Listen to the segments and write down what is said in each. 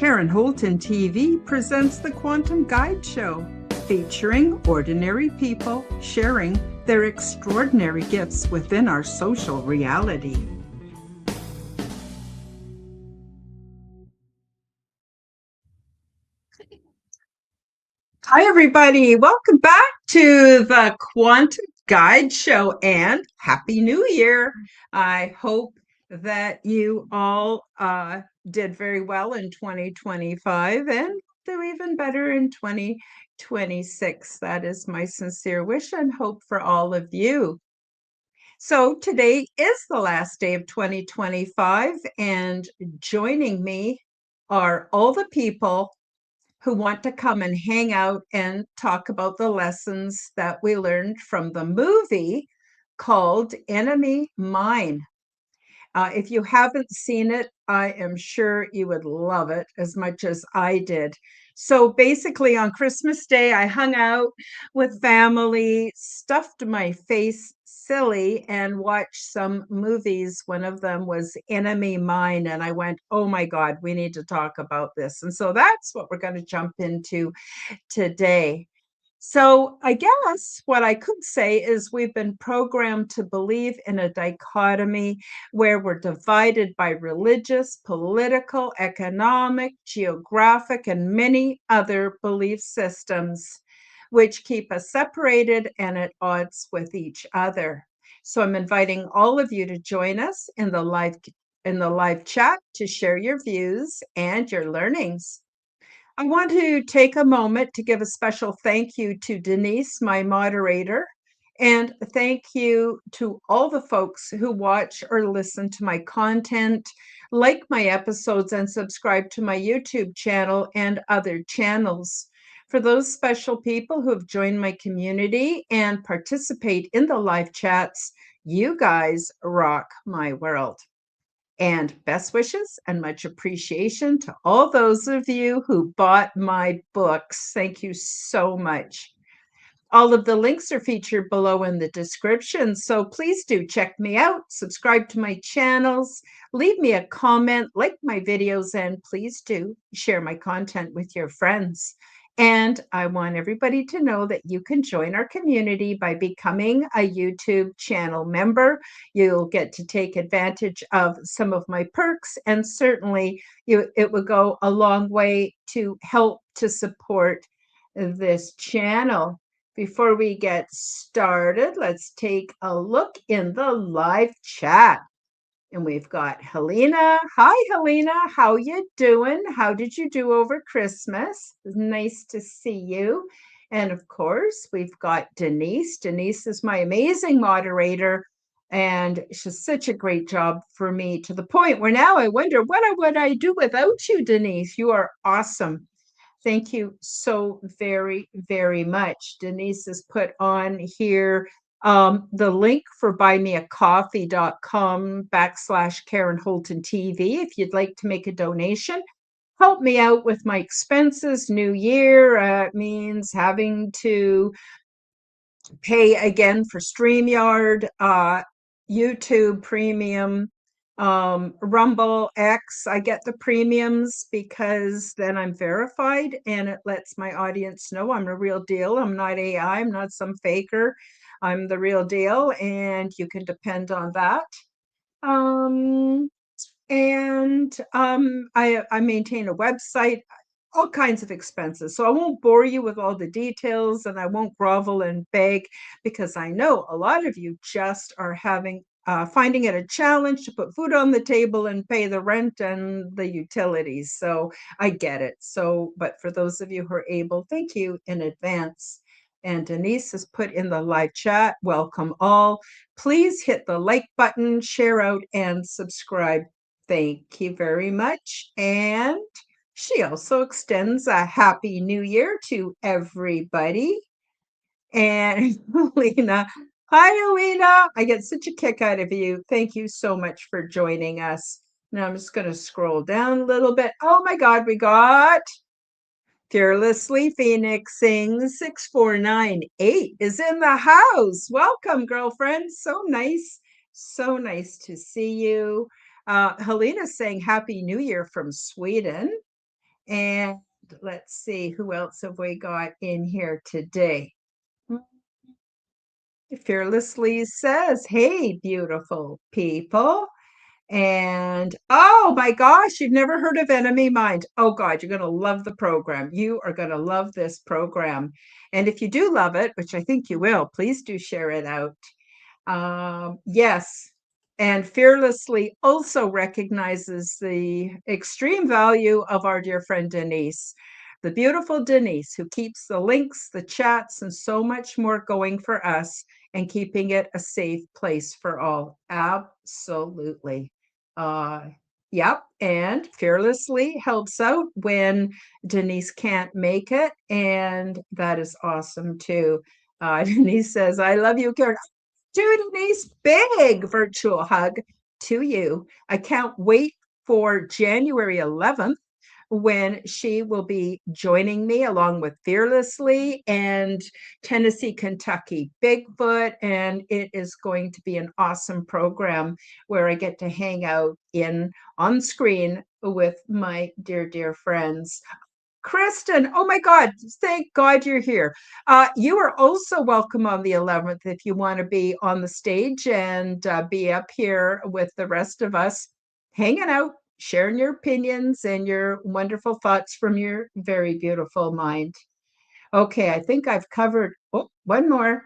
Karen Holton TV presents the Quantum Guide Show, featuring ordinary people sharing their extraordinary gifts within our social reality. Hi, everybody. Welcome back to the Quantum Guide Show and Happy New Year. I hope that you all did very well in 2025 and do even better in 2026. That is my sincere wish and hope for all of you. So today is the last day of 2025, and joining me are all the people who want to come and hang out and talk about the lessons that we learned from the movie called Enemy Mine. If you haven't seen it, I am sure you would love it as much as I did. So basically, on Christmas Day, I hung out with family, stuffed my face silly, and watched some movies. One of them was Enemy Mine, and I went, oh my God, we need to talk about this. And so that's what we're going to jump into today. So I guess what I could say is we've been programmed to believe in a dichotomy where we're divided by religious, political, economic, geographic, and many other belief systems, which keep us separated and at odds with each other. So I'm inviting all of you to join us in the live chat to share your views and your learnings. I want to take a moment to give a special thank you to Denise, my moderator, and thank you to all the folks who watch or listen to my content, like my episodes, and subscribe to my YouTube channel and other channels. For those special people who have joined my community and participate in the live chats, you guys rock my world. And best wishes and much appreciation to all those of you who bought my books. Thank you so much. All of the links are featured below in the description, so please do check me out, subscribe to my channels, leave me a comment, like my videos, and please do share my content with your friends. And I want everybody to know that you can join our community by becoming a YouTube channel member. You'll get to take advantage of some of my perks, and certainly it will go a long way to help to support this channel. Before we get started, let's take a look in the live chat. And we've got Helena. Hi, Helena. How you doing? How did you do over Christmas? Nice to see you. And of course, we've got Denise. Denise is my amazing moderator, and she's such a great job for me, to the point where now I wonder, what would I do without you, Denise? You are awesome. Thank you so very, very much. Denise has put on here the link for buymeacoffee.com/Karen Holton TV if you'd like to make a donation. Help me out with my expenses. New year means having to pay again for StreamYard, YouTube Premium, Rumble X. I get the premiums because then I'm verified and it lets my audience know I'm a real deal. I'm not AI, I'm not some faker. I'm the real deal, and you can depend on that. I maintain a website, all kinds of expenses. So I won't bore you with all the details, and I won't grovel and beg, because I know a lot of you just are finding it a challenge to put food on the table and pay the rent and the utilities. So I get it. But for those of you who are able, thank you in advance. And Denise has put in the live chat, welcome all. Please hit the like button, share out, and subscribe. Thank you very much. And she also extends a happy new year to everybody. And Alina, hi, Alina. I get such a kick out of you. Thank you so much for joining us. Now I'm just going to scroll down a little bit. Oh my God, we got Fearlessly Phoenixing 6498 is in the house. Welcome, girlfriend. So nice. So nice to see you. Helena's saying Happy New Year from Sweden. And let's see, who else have we got in here today? Fearlessly says, hey, beautiful people. And oh my gosh, you've never heard of Enemy Mind. Oh God, you're going to love the program. You are going to love this program. And if you do love it, which I think you will, please do share it out. Yes. And fearlessly also recognizes the extreme value of our dear friend Denise, the beautiful Denise, who keeps the links, the chats, and so much more going for us and keeping it a safe place for all. Absolutely. Uh, yep. And fearlessly helps out when Denise can't make it. And that is awesome too. Denise says, I love you, Karen. Dude, nice big virtual hug to you. I can't wait for January 11th when she will be joining me along with Fearlessly and Tennessee, Kentucky Bigfoot. And it is going to be an awesome program where I get to hang out in on screen with my dear, dear friends. Kristen, oh my God, thank God you're here. You are also welcome on the 11th if you want to be on the stage and be up here with the rest of us, hanging out, sharing your opinions and your wonderful thoughts from your very beautiful mind. Okay, I think I've covered, oh, one more.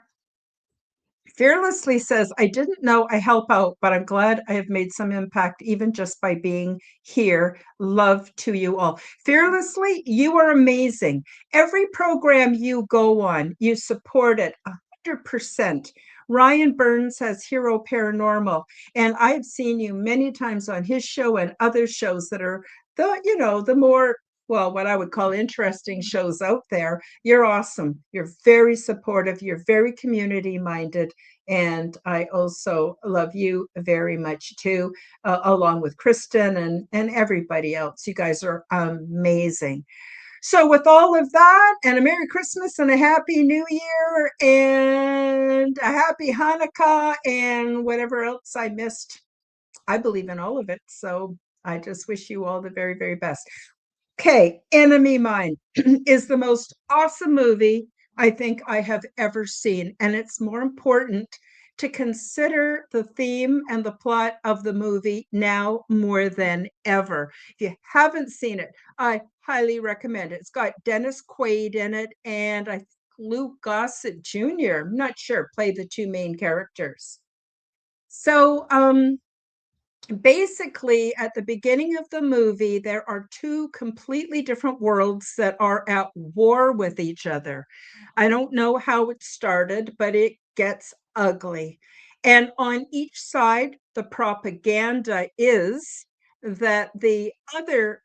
Fearlessly says, I didn't know I help out, but I'm glad I have made some impact even just by being here. Love to you all. Fearlessly, you are amazing. Every program you go on, you support it 100%. Ryan Burns has Hero Paranormal, and I've seen you many times on his show and other shows that are the more, well, what I would call interesting shows out there. You're awesome. You're very supportive. You're very community minded. And I also love you very much too, along with Kristen and everybody else. You guys are amazing. So, with all of that, and a Merry Christmas and a Happy New Year and a Happy Hanukkah and whatever else I missed, I believe in all of it. So, I just wish you all the very, very best. Okay, Enemy Mine is the most awesome movie I think I have ever seen. And it's more important to consider the theme and the plot of the movie now more than ever. If you haven't seen it, I highly recommend it. It's got Dennis Quaid in it and I think Luke Gossett Jr., I'm not sure, played the two main characters. So, basically at the beginning of the movie there are two completely different worlds that are at war with each other. I don't know how it started, but it gets ugly, and on each side the propaganda is that the other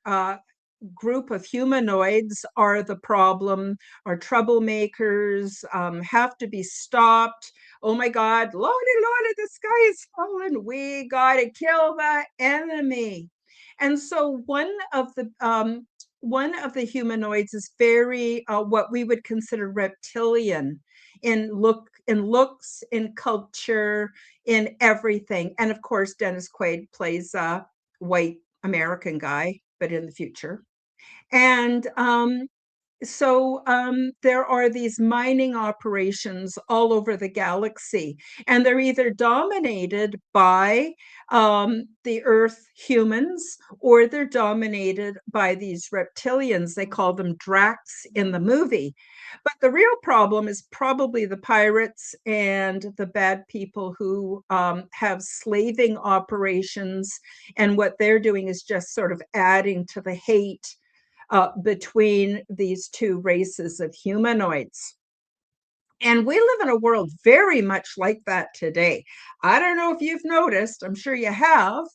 group of humanoids are the problem, are troublemakers, have to be stopped. Oh my God, Lordy, the sky is falling. We got to kill the enemy. And so one of the humanoids is very what we would consider reptilian in looks, in culture, in everything. And of course, Dennis Quaid plays a white American guy, but in the future. And there are these mining operations all over the galaxy, and they're either dominated by the Earth humans or they're dominated by these reptilians. They call them Dracs in the movie. But the real problem is probably the pirates and the bad people who have slaving operations. And what they're doing is just sort of adding to the hate between these two races of humanoids. And we live in a world very much like that today. I don't know if you've noticed, I'm sure you have,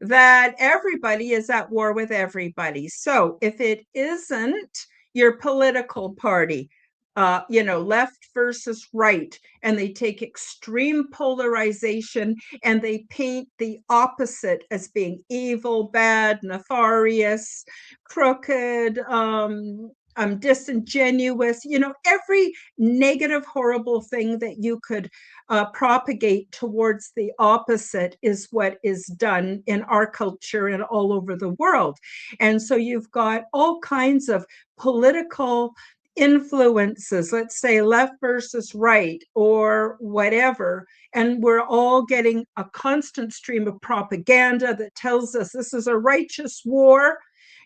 that everybody is at war with everybody. So if it isn't your political party, left versus right, and they take extreme polarization and they paint the opposite as being evil, bad, nefarious, crooked, disingenuous, every negative, horrible thing that you could propagate towards the opposite is what is done in our culture and all over the world. And so you've got all kinds of political influences, let's say left versus right or whatever. And we're all getting a constant stream of propaganda that tells us this is a righteous war.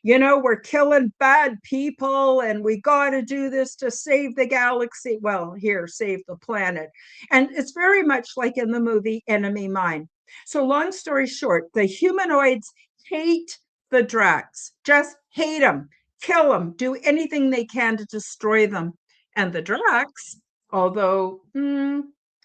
We're killing bad people and we got to do this to save the galaxy. Well, here, save the planet. And it's very much like in the movie Enemy Mine. So, long story short, the humanoids hate the Dracs, just hate them, kill them, do anything they can to destroy them. And the Dracs, although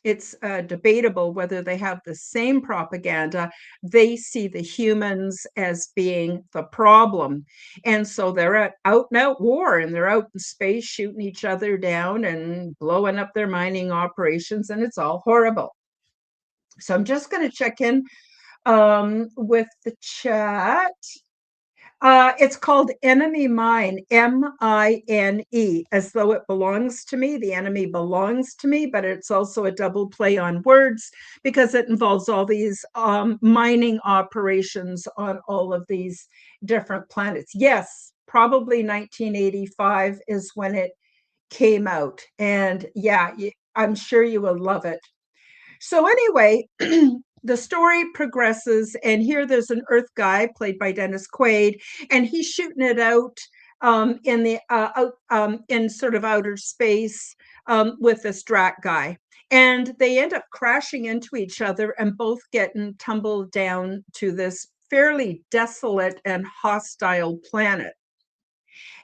it's debatable whether they have the same propaganda, they see the humans as being the problem. And so they're at out and out war, and they're out in space shooting each other down and blowing up their mining operations, and it's all horrible. So I'm just going to check in with the chat. It's called Enemy Mine, Mine, as though it belongs to me. The enemy belongs to me, but it's also a double play on words because it involves all these mining operations on all of these different planets. Yes, probably 1985 is when it came out. And yeah, I'm sure you will love it. So anyway, the story progresses, and here there's an Earth guy played by Dennis Quaid, and he's shooting it out in the in sort of outer space with this Drac guy, and they end up crashing into each other and both getting tumbled down to this fairly desolate and hostile planet.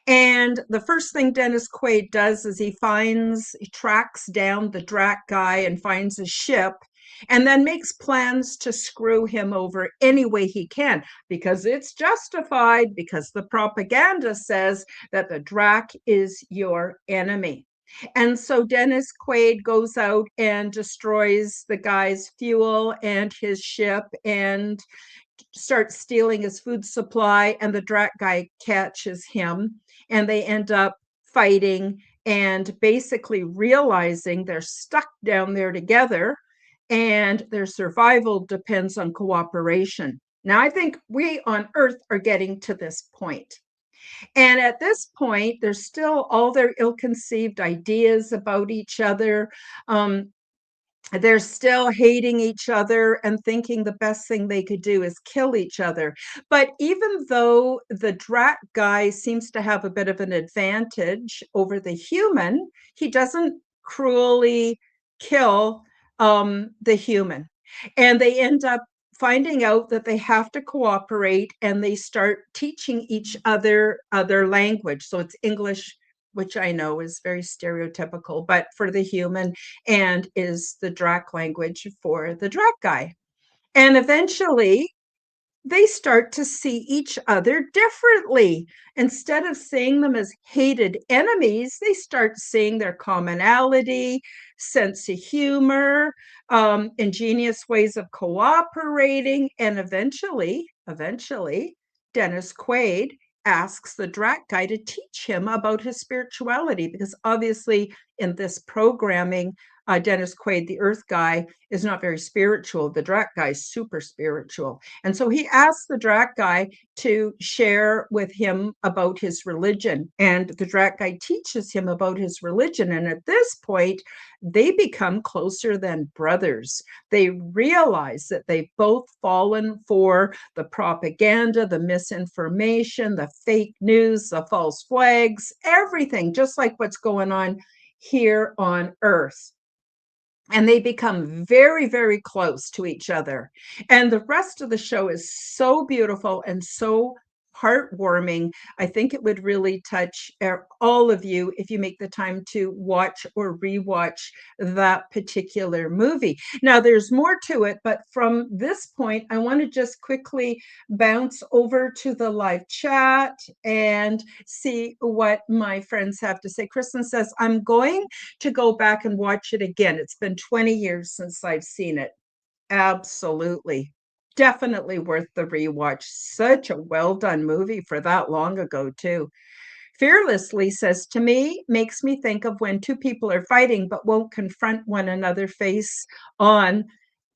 And the first thing Dennis Quaid does is he tracks down the Drac guy and finds a ship and then makes plans to screw him over any way he can because it's justified, because the propaganda says that the Drac is your enemy. And so Dennis Quaid goes out and destroys the guy's fuel and his ship and starts stealing his food supply, and the Drac guy catches him, and they end up fighting and basically realizing they're stuck down there together and their survival depends on cooperation. Now, I think we on Earth are getting to this point. And at this point, there's still all their ill conceived ideas about each other. They're still hating each other and thinking the best thing they could do is kill each other. But even though the Drac guy seems to have a bit of an advantage over the human, he doesn't cruelly kill the human. And they end up finding out that they have to cooperate, and they start teaching each other language. So it's English, which I know is very stereotypical, but for the human, and is the Drac language for the Drac guy. And eventually, they start to see each other differently. Instead of seeing them as hated enemies, they start seeing their commonality, sense of humor, ingenious ways of cooperating. And eventually, Dennis Quaid asks the Drac guy to teach him about his spirituality, because obviously in this programming, Dennis Quaid, the Earth guy, is not very spiritual. The Drac guy is super spiritual. And so he asks the Drac guy to share with him about his religion. And the Drac guy teaches him about his religion. And at this point, they become closer than brothers. They realize that they've both fallen for the propaganda, the misinformation, the fake news, the false flags, everything, just like what's going on here on Earth. And they become very, very close to each other. And the rest of the show is so beautiful and so heartwarming. I think it would really touch all of you if you make the time to watch or rewatch that particular movie. Now, there's more to it, but from this point, I want to just quickly bounce over to the live chat and see what my friends have to say. Kristen says, I'm going to go back and watch it again. It's been 20 years since I've seen it. Absolutely. Definitely worth the rewatch. Such a well done movie for that long ago, too. Fearlessly says, to me, makes me think of when two people are fighting but won't confront one another face on,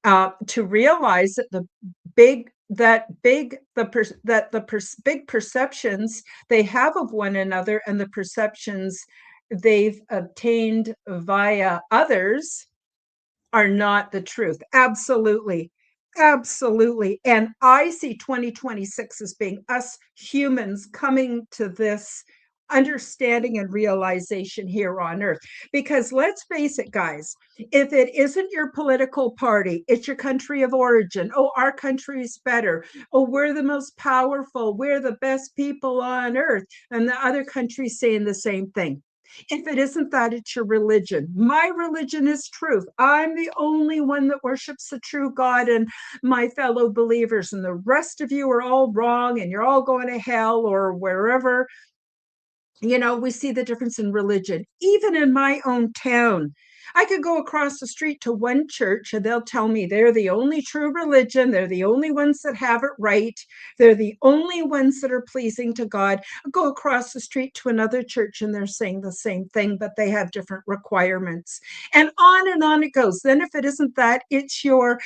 to realize that big perceptions they have of one another and the perceptions they've obtained via others are not the truth. Absolutely. Absolutely. And I see 2026 as being us humans coming to this understanding and realization here on earth. Because let's face it, guys, if it isn't your political party, it's your country of origin. Oh, our country is better. Oh, we're the most powerful. We're the best people on earth. And the other countries saying the same thing. If it isn't that, it's your religion. My religion is truth. I'm the only one that worships the true God and my fellow believers, and the rest of you are all wrong and you're all going to hell or wherever. We see the difference in religion, even in my own town. I could go across the street to one church and they'll tell me they're the only true religion. They're the only ones that have it right. They're the only ones that are pleasing to God. I'll go across the street to another church and they're saying the same thing, but they have different requirements. And on it goes. Then if it isn't that, it's your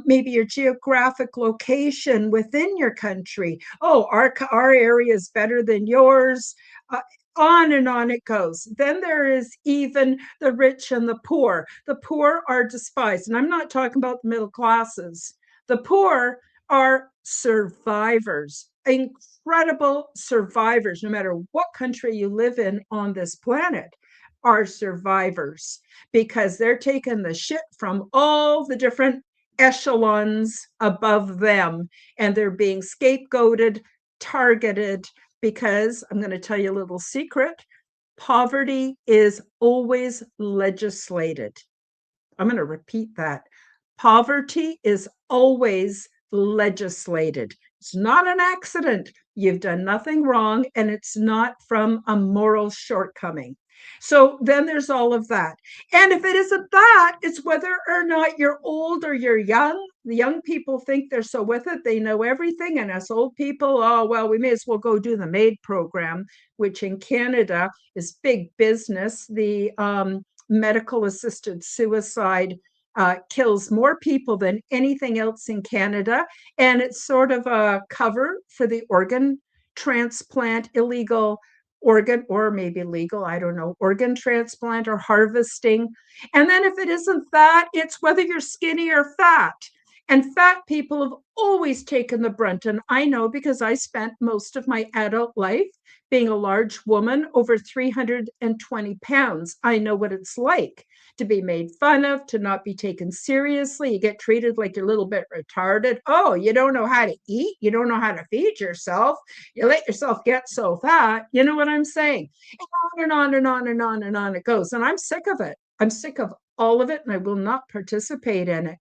maybe your geographic location within your country. Oh, our area is better than yours. Uh, on it goes. Then there is even the rich and the poor. The poor are despised. And I'm not talking about the middle classes. The poor are survivors, incredible survivors, no matter what country you live in on this planet, are survivors because they're taking the shit from all the different echelons above them and they're being scapegoated, targeted, because I'm going to tell you a little secret. Poverty is always legislated. I'm going to repeat that. Poverty is always legislated. It's not an accident. You've done nothing wrong, and it's not from a moral shortcoming. So then there's all of that. And if it isn't that, it's whether or not you're old or you're young. The young people think they're so with it, they know everything. And us old people, oh, well, we may as well go do the MAID program, which in Canada is big business. The medical assisted suicide kills more people than anything else in Canada. And it's sort of a cover for the organ transplant, illegal organ, or maybe legal, I don't know, organ transplant or harvesting. And then if it isn't that, it's whether you're skinny or fat. And fat people have always taken the brunt. And I know because I spent most of my adult life being a large woman, over 320 pounds. I know what it's like to be made fun of, to not be taken seriously. You get treated like you're a little bit retarded. Oh, you don't know how to eat. You don't know how to feed yourself. You let yourself get so fat. You know what I'm saying? And on and on and on and on it goes. And I'm sick of it. I'm sick of all of it, and I will not participate in it.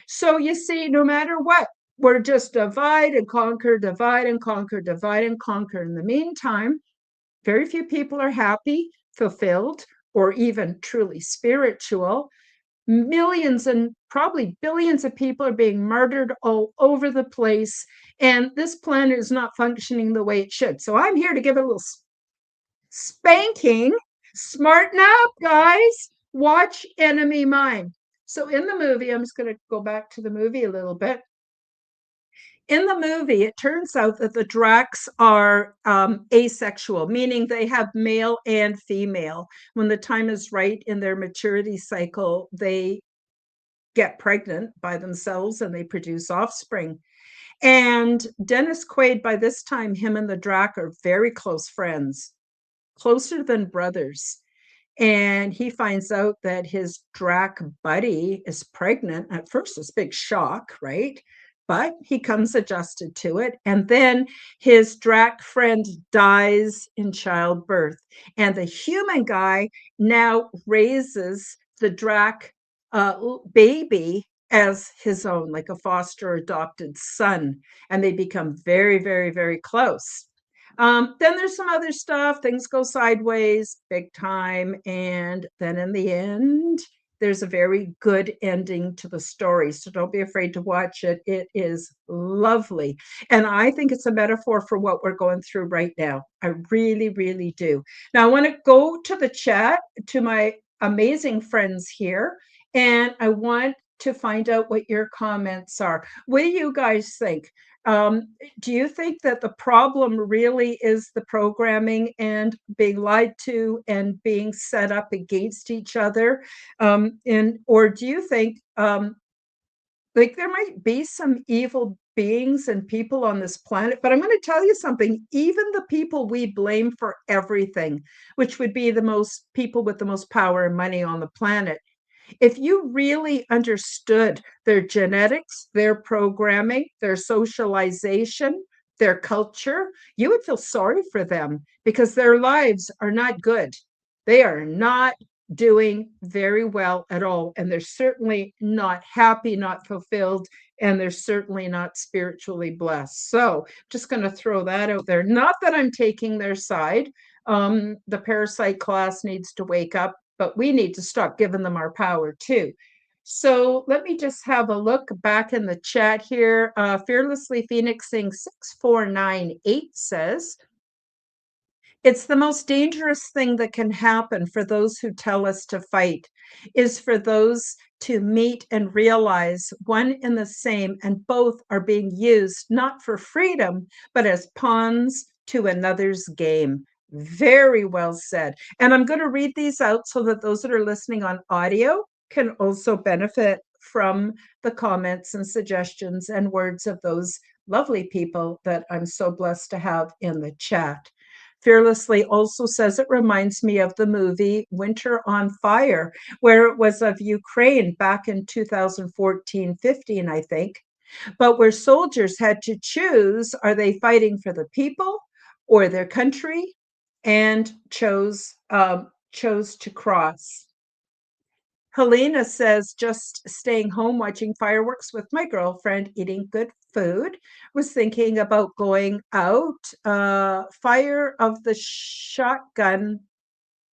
So you see, no matter what, we're just divide and conquer, divide and conquer, divide and conquer. In the meantime, very few people are happy, fulfilled, or even truly spiritual. Millions and probably billions of people are being murdered all over the place. And this planet is not functioning the way it should. So I'm here to give it a little spanking. Smarten up, guys. Watch Enemy Mine. So in the movie, I'm just going to go back to the movie a little bit. In the movie, it turns out that the Dracs are asexual, meaning they have male and female. When the time is right in their maturity cycle, they get pregnant by themselves and they produce offspring. And Dennis Quaid, by this time, him and the Drac are very close friends, closer than brothers. And he finds out that his Drac buddy is pregnant. At first, it's a big shock, right? But he comes adjusted to it. And then his Drac friend dies in childbirth. And the human guy now raises the Drac baby as his own, like a foster adopted son. And they become very, very, very close. Then there's some other stuff. Things go sideways big time. And then in the end, there's a very good ending to the story. So don't be afraid to watch it. It is lovely. And I think it's a metaphor for what we're going through right now. I really, really do. Now, I want to go to the chat to my amazing friends here, and I want to find out what your comments are. What do you guys think? Um, do you think that the problem really is the programming and being lied to and being set up against each other? And or do you think like there might be some evil beings and people on this planet, but I'm going to tell you something. Even the people we blame for everything, which would be the most people with the most power and money on the planet, if you really understood their genetics, their programming, their socialization, their culture, you would feel sorry for them because their lives are not good. They are not doing very well at all. And they're certainly not happy, not fulfilled, and they're certainly not spiritually blessed. So just going to throw that out there. Not that I'm taking their side. The parasite class needs to wake up, but we need to stop giving them our power too. So let me just have a look back in the chat here. Fearlessly Phoenixing 6498 says, it's the most dangerous thing that can happen for those who tell us to fight, is for those to meet and realize one and the same, and both are being used not for freedom, but as pawns to another's game. Very well said. And I'm going to read these out so that those that are listening on audio can also benefit from the comments and suggestions and words of those lovely people that I'm so blessed to have in the chat. Fearlessly also says it reminds me of the movie Winter on Fire, where it was of Ukraine back in 2014-15, I think, but where soldiers had to choose, are they fighting for the people or their country, and chose to cross. Helena says, just staying home watching fireworks with my girlfriend, eating good food. Was thinking about going out. Fire of the shotgun,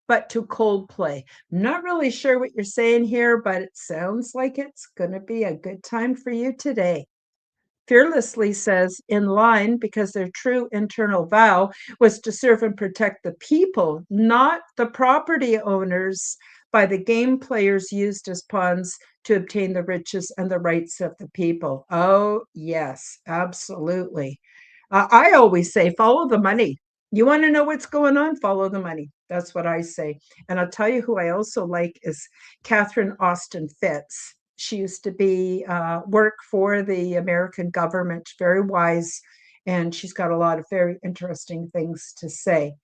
but to Coldplay. Not really sure what you're saying here, but it sounds like it's going to be a good time for you today. Fearlessly says, in line, because their true internal vow was to serve and protect the people, not the property owners, by the game players used as pawns to obtain the riches and the rights of the people. Oh, yes, absolutely. I always say, follow the money. You want to know what's going on? Follow the money. That's what I say. And I'll tell you who I also like is Catherine Austin Fitts. She used to be work for the American government, very wise, and she's got a lot of very interesting things to say.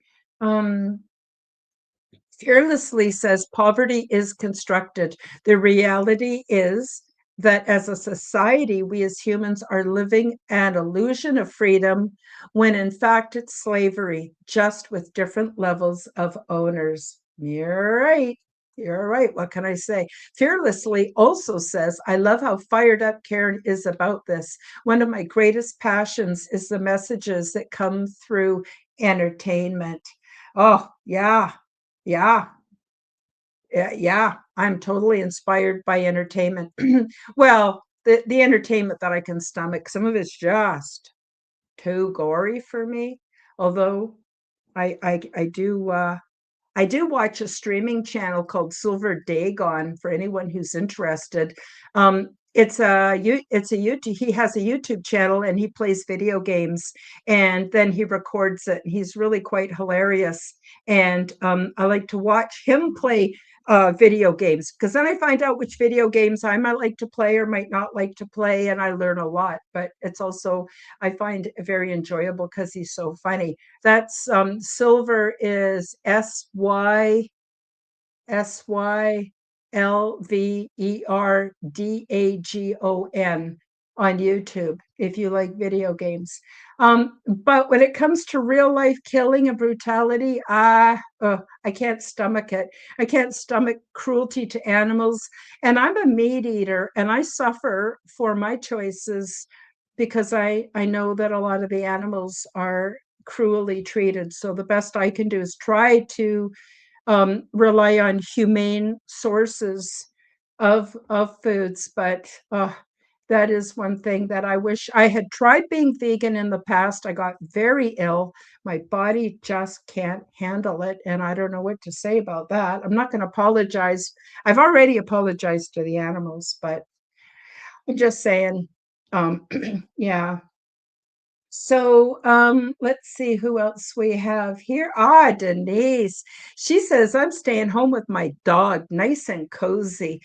Fearlessly says poverty is constructed. The reality is that as a society, we as humans are living an illusion of freedom when in fact it's slavery, just with different levels of owners. You're right. You're right. What can I say? Fearlessly also says, I love how fired up Karen is about this. One of my greatest passions is the messages that come through entertainment. Oh, yeah. Yeah, yeah, I'm totally inspired by entertainment. Well, the entertainment that I can stomach, some of it's just too gory for me. Although I do watch a streaming channel called Silver Dagon for anyone who's interested. It's a YouTube. He has a YouTube channel and he plays video games and then he records it. He's really quite hilarious, and I like to watch him play video games because then I find out which video games I might like to play or might not like to play, and I learn a lot. But it's also I find very enjoyable because he's so funny. That's Silver is SYLVERDAGON on YouTube if you like video games. But when it comes to real life killing and brutality, I can't stomach it. I can't stomach cruelty to animals. And I'm a meat eater and I suffer for my choices because I know that a lot of the animals are cruelly treated. So the best I can do is try to rely on humane sources of foods, but that is one thing that I wish I had tried being vegan in the past. I got very ill. My body just can't handle it, and I don't know what to say about that. I'm not going to apologize. I've already apologized to the animals, but I'm just saying, um, yeah. So let's see who else we have here. Ah, Denise. She says, I'm staying home with my dog, nice and cozy.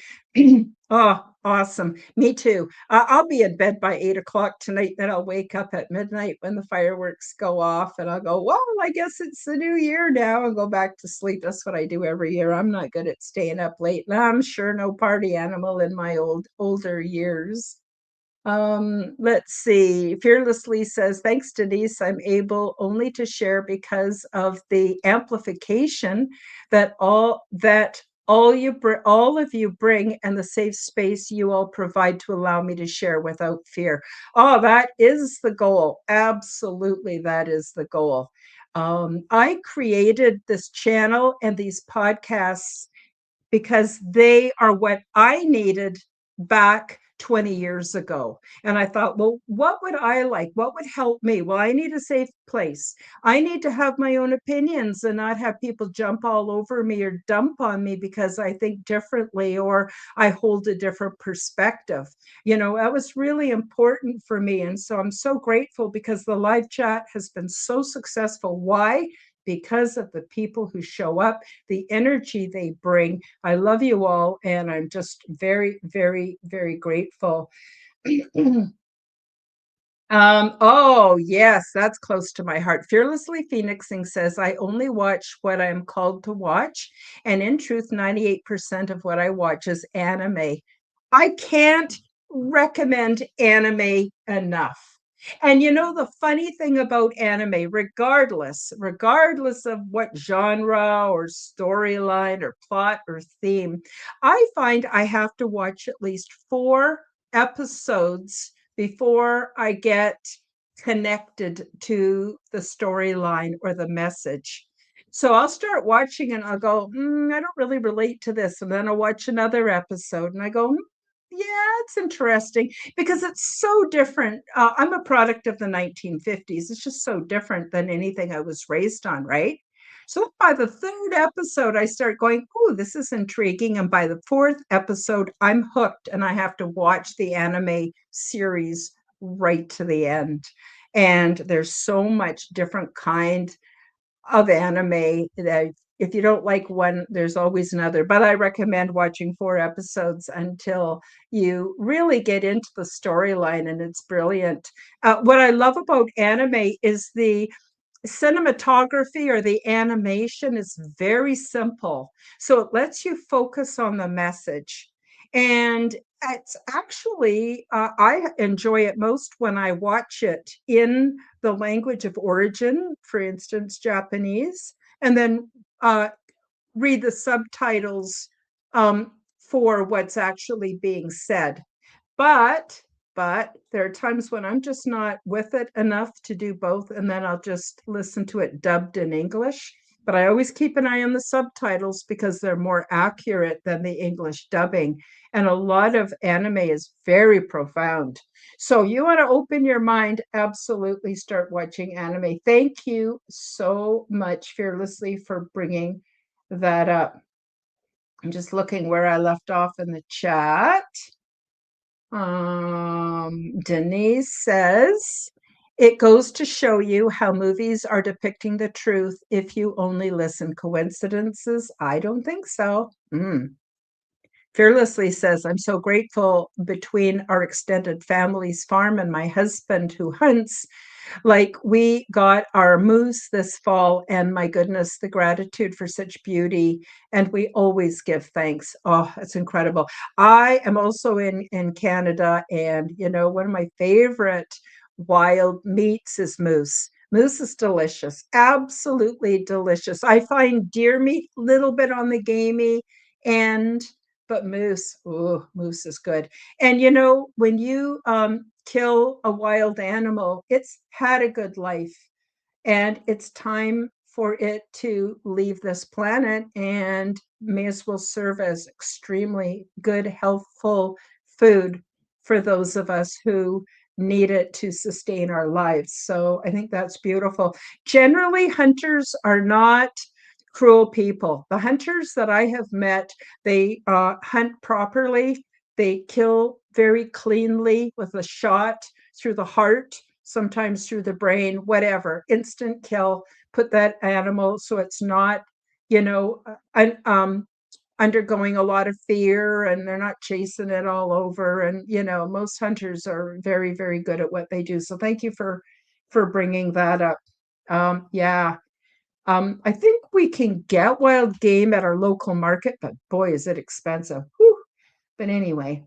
Oh, awesome. Me too. I'll be in bed by 8 o'clock tonight. Then I'll wake up at midnight when the fireworks go off, and I'll go, well, I guess it's the new year now, and go back to sleep. That's what I do every year. I'm not good at staying up late. And I'm sure no party animal in my older years. Let's see. Fearlessly says, thanks, Denise. I'm able only to share because of the amplification that all of you bring and the safe space you all provide to allow me to share without fear. Oh, that is the goal. Absolutely, that is the goal. I created this channel and these podcasts because they are what I needed back 20 years ago. And I thought, well, what would I like? What would help me? Well, I need a safe place. I need to have my own opinions and not have people jump all over me or dump on me because I think differently or I hold a different perspective. That was really important for me. And so I'm so grateful because the live chat has been so successful. Why? Because of the people who show up, the energy they bring. I love you all, and I'm just very, very, very grateful. Oh, yes, that's close to my heart. Fearlessly Phoenixing says, I only watch what I'm called to watch. And in truth, 98% of what I watch is anime. I can't recommend anime enough. And the funny thing about anime, regardless of what genre or storyline or plot or theme, I find I have to watch at least 4 episodes before I get connected to the storyline or the message. So I'll start watching and I'll go, I don't really relate to this. And then I'll watch another episode and I go, yeah, it's interesting because it's so different. I'm a product of the 1950s. It's just so different than anything I was raised on, right? So by the third episode, I start going, oh, this is intriguing. And by the fourth episode, I'm hooked and I have to watch the anime series right to the end. And there's so much different kind of anime that if you don't like one, there's always another. But I recommend watching 4 episodes until you really get into the storyline, and it's brilliant. What I love about anime is the cinematography or the animation is very simple. So it lets you focus on the message. And it's actually, I enjoy it most when I watch it in the language of origin, for instance, Japanese, and then read the subtitles for what's actually being said. But but there are times when I'm just not with it enough to do both, and then I'll just listen to it dubbed in English. But I always keep an eye on the subtitles because they're more accurate than the English dubbing. And a lot of anime is very profound. So you want to open your mind, absolutely start watching anime. Thank you so much, Fearlessly, for bringing that up. I'm just looking where I left off in the chat. Denise says, it goes to show you how movies are depicting the truth if you only listen. Coincidences? I don't think so. Fearlessly says, I'm so grateful between our extended family's farm and my husband who hunts. Like we got our moose this fall, and my goodness, the gratitude for such beauty. And we always give thanks. Oh, it's incredible. I am also in Canada, and one of my favorite wild meats is moose. Moose is delicious, absolutely delicious. I find deer meat a little bit on the gamey end, but moose, oh, moose is good. And when you kill a wild animal, it's had a good life, and it's time for it to leave this planet and may as well serve as extremely good, healthful food for those of us who need it to sustain our lives. So I think that's beautiful. Generally, hunters are not cruel people. The hunters that I have met, they hunt properly. They kill very cleanly with a shot through the heart, sometimes through the brain, whatever, instant kill. Put that animal so it's not, you know, undergoing a lot of fear and they're not chasing it all over. And, most hunters are very, very good at what they do. So thank you for bringing that up. Yeah. I think we can get wild game at our local market, but boy, is it expensive. Whew. But anyway,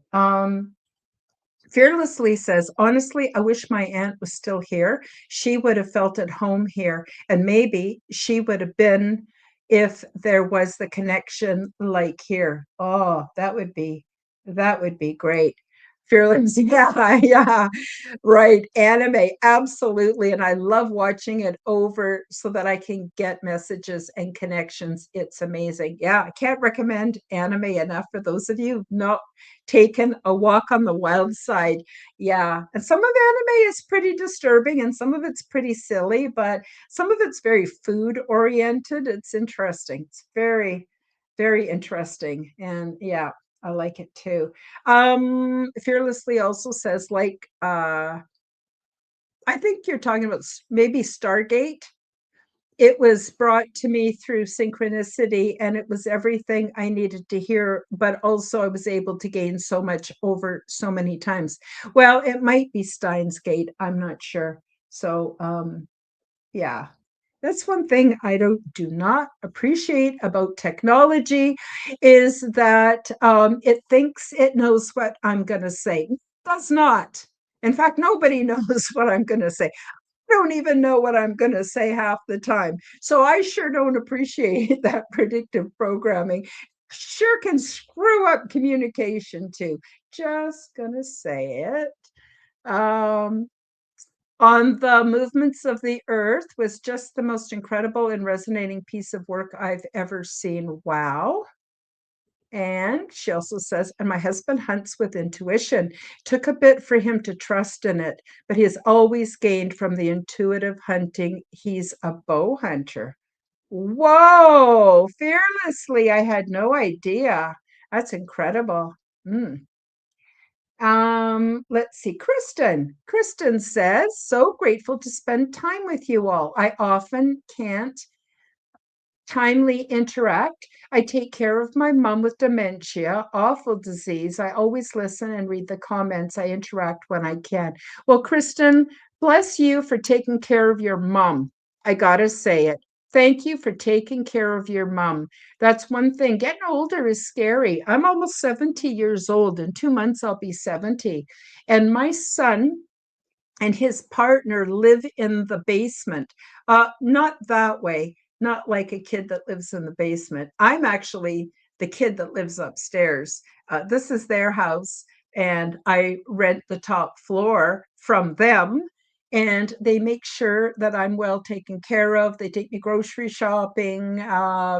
Fearlessly says, honestly, I wish my aunt was still here. She would have felt at home here, and maybe she would have been if there was the connection like here. Oh, that would be great. Fearless, yeah, yeah. Right, anime, absolutely. And I love watching it over so that I can get messages and connections. It's amazing. Yeah, I can't recommend anime enough for those of you who've not taken a walk on the wild side. Yeah, and some of anime is pretty disturbing and some of it's pretty silly, but some of it's very food oriented. It's interesting. It's very, very interesting. And yeah, I like it too. Fearlessly also says, like, I think you're talking about maybe Stargate. It was brought to me through synchronicity and it was everything I needed to hear, but also I was able to gain so much over so many times. Well, it might be Steins Gate. I'm not sure. So, yeah. That's one thing I do not appreciate about technology is that it thinks it knows what I'm going to say. It does not. In fact, nobody knows what I'm going to say. I don't even know what I'm going to say half the time. So I sure don't appreciate that predictive programming. Sure can screw up communication too. Just going to say it. On the movements of the earth was just the most incredible and resonating piece of work I've ever seen. Wow. And she also says, and my husband hunts with intuition. Took a bit for him to trust in it, but he has always gained from the intuitive hunting. He's a bow hunter. Whoa, fearlessly. I had no idea. That's incredible. Mm. Let's see. Kristen. Kristen says, so grateful to spend time with you all. I often can't timely interact. I take care of my mom with dementia, awful disease. I always listen and read the comments. I interact when I can. Well, Kristen, bless you for taking care of your mom. I gotta say it. Thank you for taking care of your mom. That's one thing. Getting older is scary. I'm almost 70 years old. In 2 months, I'll be 70. And my son and his partner live in the basement. Not that way, not like a kid that lives in the basement. I'm actually the kid that lives upstairs. This is their house, and I rent the top floor from them. And they make sure that I'm well taken care of. They take me grocery shopping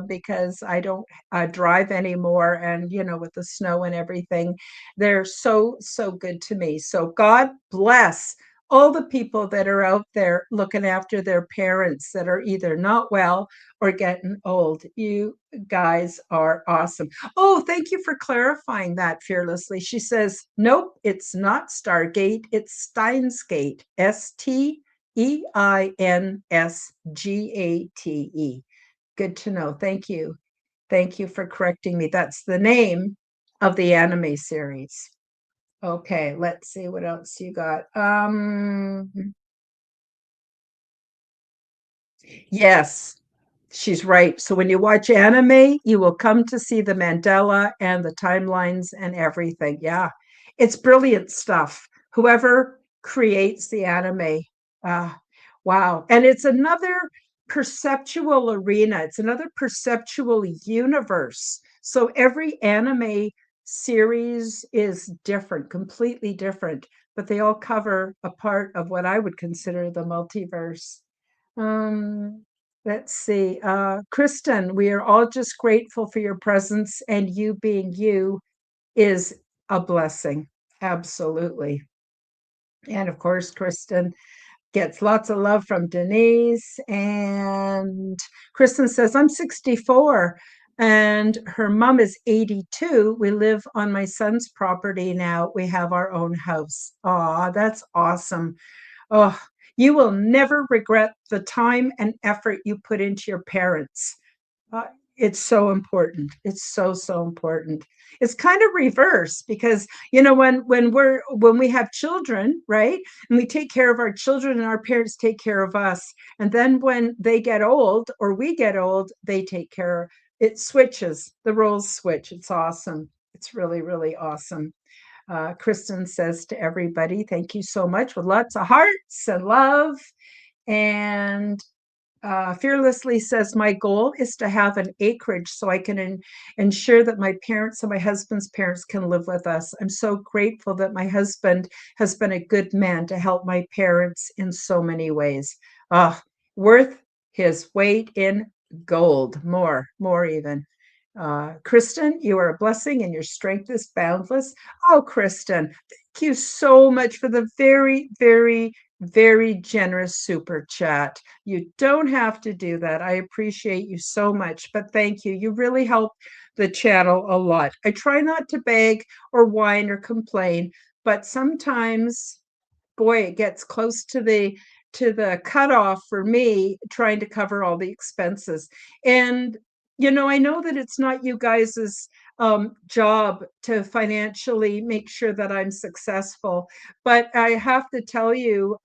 because I don't drive anymore. And, with the snow and everything, they're so, so good to me. So God bless all the people that are out there looking after their parents that are either not well or getting old. You guys are awesome. Oh, thank you for clarifying that fearlessly. She says, nope, it's not Stargate, it's Steinsgate. Steinsgate. Good to know. Thank you. Thank you for correcting me. That's the name of the anime series. Okay, let's see what else you got. Yes, she's right. So when you watch anime, you will come to see the Mandela and the timelines and everything. Yeah, it's brilliant stuff. Whoever creates the anime, uh, wow. And it's another perceptual arena, it's another perceptual universe. So every anime series is different, completely different, but they all cover a part of what I would consider the multiverse. Let's see. Kristen, we are all just grateful for your presence, and you being you is a blessing. Absolutely. And of course, Kristen gets lots of love from Denise. And Kristen says, I'm 64 and her mom is 82. We live on my son's property now. We have our own house. Aw, that's awesome. Oh, you will never regret the time and effort you put into your parents. Uh, it's so important. It's so, so important. It's kind of reverse because when we have children, right? And we take care of our children and our parents take care of us. And then when they get old or we get old, they take care. It switches. The roles switch. It's awesome. It's really, really awesome. Kristen says to everybody, thank you so much with lots of hearts and love. And fearlessly says, my goal is to have an acreage so I can ensure that my parents and my husband's parents can live with us. I'm so grateful that my husband has been a good man to help my parents in so many ways. Worth his weight in gold, more even. Kristen, you are a blessing and your strength is boundless. Oh, Kristen, thank you so much for the very, very, very generous super chat. You don't have to do that. I appreciate you so much, but thank you. You really help the channel a lot. I try not to beg or whine or complain, but sometimes, boy, it gets close to the cutoff for me trying to cover all the expenses. And I know that it's not you guys's job to financially make sure that I'm successful, but I have to tell you,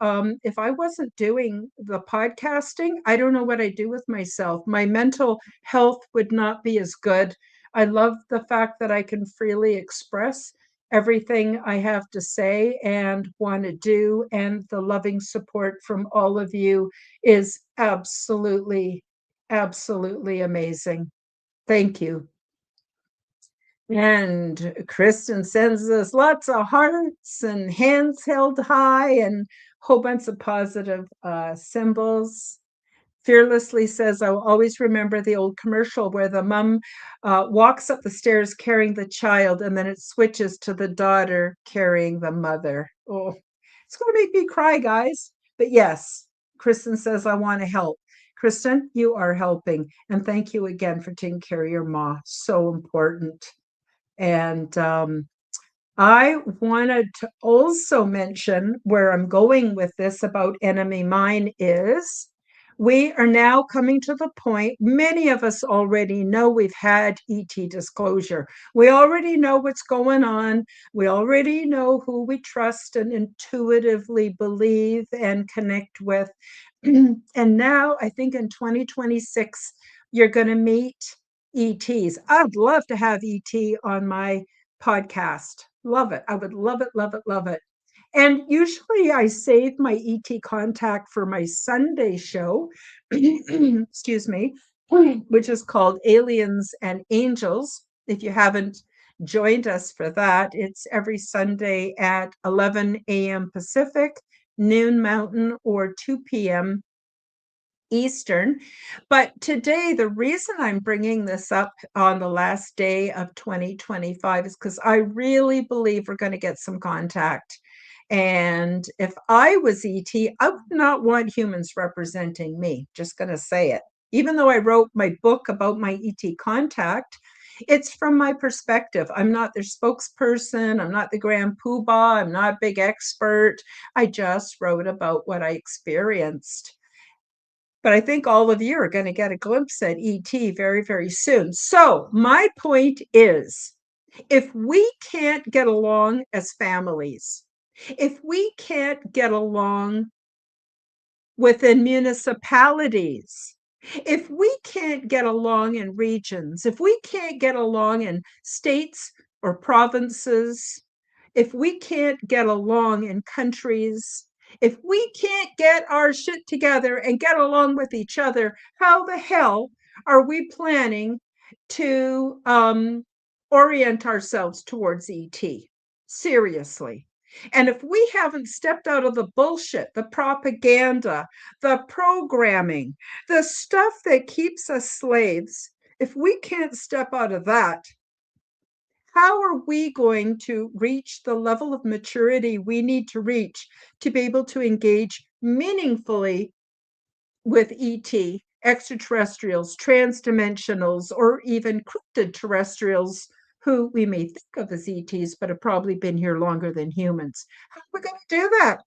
if I wasn't doing the podcasting, I don't know what I'd do with myself. My mental health would not be as good. I love the fact that I can freely express everything I have to say and want to do. And the loving support from all of you is absolutely, absolutely amazing. Thank you. And Kristen sends us lots of hearts and hands held high and a whole bunch of positive symbols. Fearlessly says, I will always remember the old commercial where the mom walks up the stairs carrying the child, and then it switches to the daughter carrying the mother. Oh, it's going to make me cry, guys. But yes, Kristen says, I want to help. Kristen, you are helping. And thank you again for taking care of your mom. So important. And I wanted to also mention where I'm going with this about enemy mine is we are now coming to the point, many of us already know we've had ET disclosure. We already know what's going on. We already know who we trust and intuitively believe and connect with. And now I think in 2026, you're going to meet ETs. I'd love to have ET on my podcast. Love it. I would love it, love it, love it. And usually I save my ET contact for my Sunday show, excuse me, which is called Aliens and Angels. If you haven't joined us for that, it's every Sunday at 11 a.m. Pacific, noon Mountain, or 2 p.m. Eastern. But today, the reason I'm bringing this up on the last day of 2025 is because I really believe we're going to get some contact. And if I was ET, I would not want humans representing me. Just going to say it. Even though I wrote my book about my ET contact, it's from my perspective. I'm not their spokesperson. I'm not the grand poobah. I'm not a big expert. I just wrote about what I experienced. But I think all of you are going to get a glimpse at ET very, very soon. So, my point is if we can't get along as families, if we can't get along within municipalities, if we can't get along in regions, if we can't get along in states or provinces, if we can't get along in countries, if we can't get our shit together and get along with each other, how the hell are we planning to orient ourselves towards ET? Seriously. And if we haven't stepped out of the bullshit, the propaganda, the programming, the stuff that keeps us slaves, if we can't step out of that, how are we going to reach the level of maturity we need to reach to be able to engage meaningfully with ET, extraterrestrials, transdimensionals, or even cryptid terrestrials who we may think of as ETs, but have probably been here longer than humans? How are we going to do that?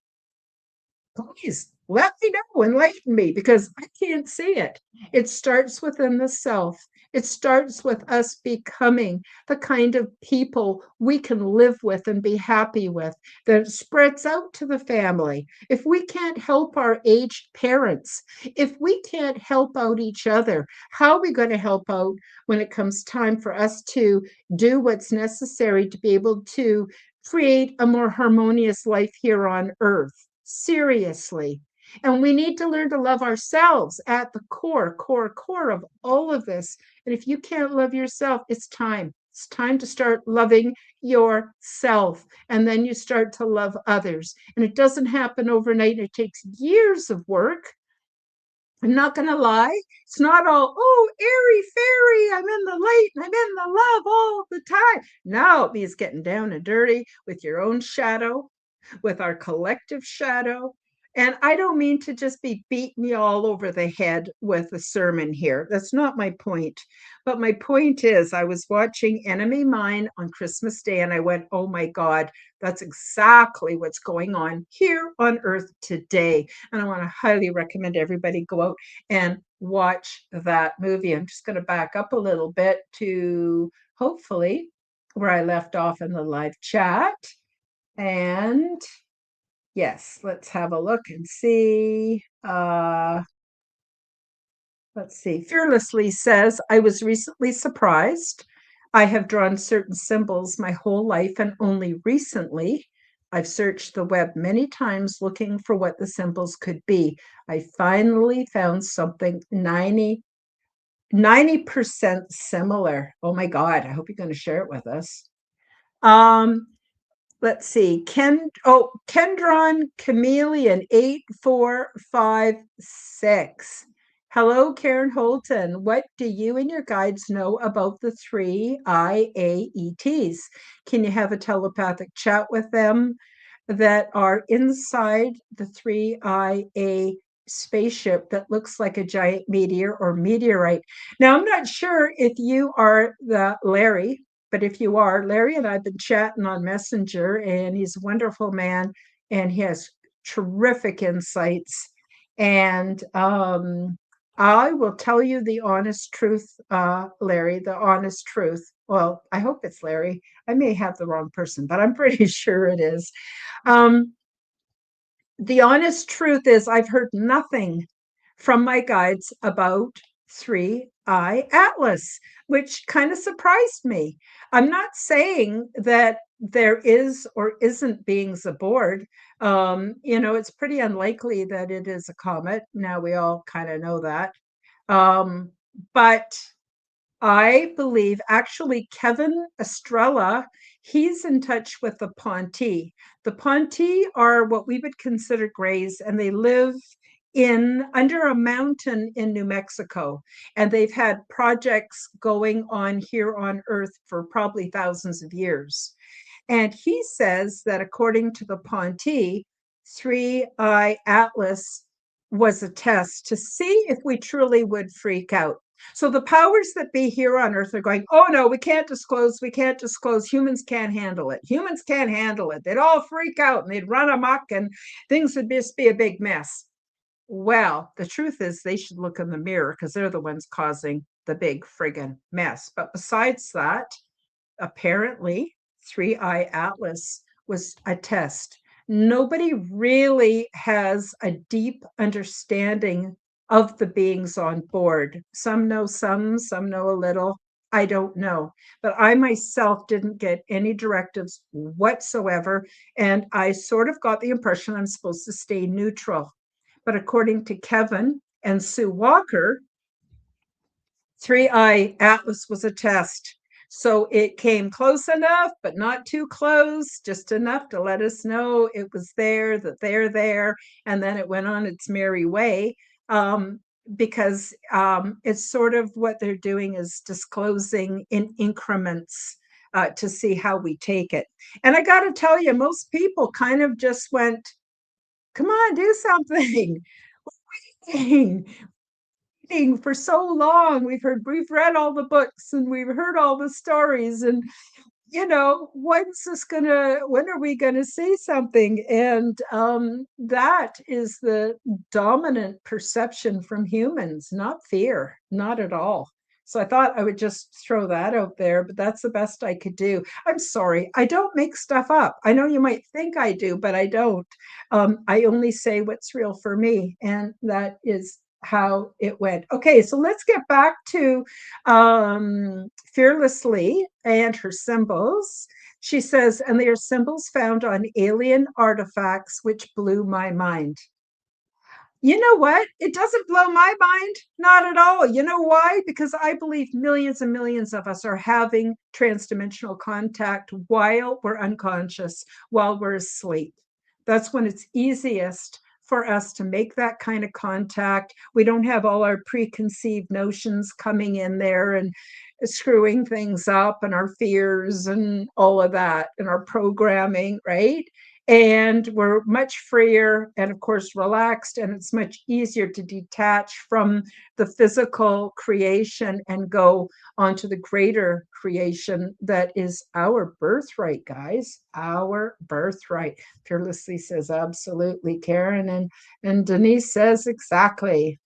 Please let me know, enlighten me, because I can't see it. It starts within the self. It starts with us becoming the kind of people we can live with and be happy with, that spreads out to the family. If we can't help our aged parents, if we can't help out each other, how are we going to help out when it comes time for us to do what's necessary to be able to create a more harmonious life here on earth? Seriously. And we need to learn to love ourselves at the core of all of this. And if you can't love yourself, it's time. It's time to start loving yourself. And then you start to love others. And it doesn't happen overnight. It takes years of work. I'm not going to lie. It's not all, oh, airy fairy. I'm in the light and I'm in the love all the time. No, it means getting down and dirty with your own shadow, with our collective shadow. And I don't mean to just be beating you all over the head with a sermon here. That's not my point. But my point is, I was watching Enemy Mine on Christmas Day and I went, oh my God, that's exactly what's going on here on Earth today. And I want to highly recommend everybody go out and watch that movie. I'm just going to back up a little bit to hopefully where I left off in the live chat. And yes, let's have a look and see. Let's see. Fearlessly says, I was recently surprised. I have drawn certain symbols my whole life, and only recently I've searched the web many times looking for what the symbols could be. I finally found something 90% similar. Oh my God, I hope you're going to share it with us. Um, let's see. Kendron Chameleon 8456. Hello, Karen Holton. What do you and your guides know about the three IAETs? Can you have a telepathic chat with them that are inside the 3IA spaceship that looks like a giant meteor or meteorite? Now, I'm not sure if you are the Larry, but if you are, Larry and I've been chatting on Messenger, and he's a wonderful man and he has terrific insights. And I will tell you the honest truth, Larry, the honest truth. Well, I hope it's Larry. I may have the wrong person, but I'm pretty sure it is. Um, the honest truth is, I've heard nothing from my guides about 3I Atlas, which kind of surprised me. I'm not saying that there is or isn't beings aboard. It's pretty unlikely that it is a comet. Now we all kind of know that. But I believe actually Kevin Estrella, he's in touch with the Ponti. The Ponti are what we would consider grays, and they live in under a mountain in New Mexico. And they've had projects going on here on Earth for probably thousands of years. And he says that according to the Ponti, 3I Atlas was a test to see if we truly would freak out. So the powers that be here on Earth are going, oh no, we can't disclose, we can't disclose. Humans can't handle it. Humans can't handle it. They'd all freak out and they'd run amok and things would just be a big mess. Well, the truth is they should look in the mirror because they're the ones causing the big friggin' mess. But besides that, apparently 3I Atlas was a test. Nobody really has a deep understanding of the beings on board. Some know some know a little. I don't know. But I myself didn't get any directives whatsoever. And I sort of got the impression I'm supposed to stay neutral. But according to Kevin and Sue Walker, 3I Atlas was a test. So it came close enough, but not too close, just enough to let us know it was there, that they're there, and then it went on its merry way. Because it's sort of what they're doing is disclosing in increments to see how we take it. And I got to tell you, most people kind of just went, come on, do something. For so long. We've read all the books and we've heard all the stories, and when are we gonna say something? And that is the dominant perception from humans, not fear, not at all. So I thought I would just throw that out there, but that's the best I could do. I'm sorry, I don't make stuff up. I know you might think I do, but I don't. I only say what's real for me, and that is how it went. Okay, so let's get back to Fearlessly and her symbols. She says, and they are symbols found on alien artifacts, which blew my mind. You know what? It doesn't blow my mind. Not at all. You know why? Because I believe millions and millions of us are having transdimensional contact while we're unconscious, while we're asleep. That's when it's easiest for us to make that kind of contact. We don't have all our preconceived notions coming in there and screwing things up, and our fears and all of that, and our programming, right? And we're much freer and, of course, relaxed, and it's much easier to detach from the physical creation and go onto the greater creation that is our birthright, guys, our birthright. Fearlessly says absolutely, Karen, and Denise says exactly.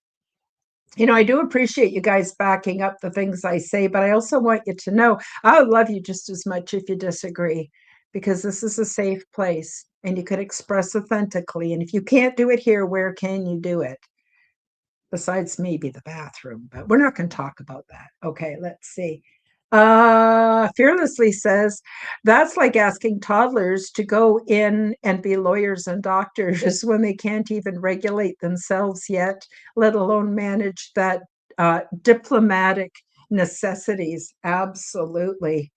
I do appreciate you guys backing up the things I say, but I also want you to know I would love you just as much if you disagree, because this is a safe place and you could express authentically. And if you can't do it here, where can you do it? Besides maybe the bathroom, but we're not going to talk about that. Okay, let's see. Fearlessly says that's like asking toddlers to go in and be lawyers and doctors when they can't even regulate themselves yet, let alone manage that diplomatic necessities. Absolutely.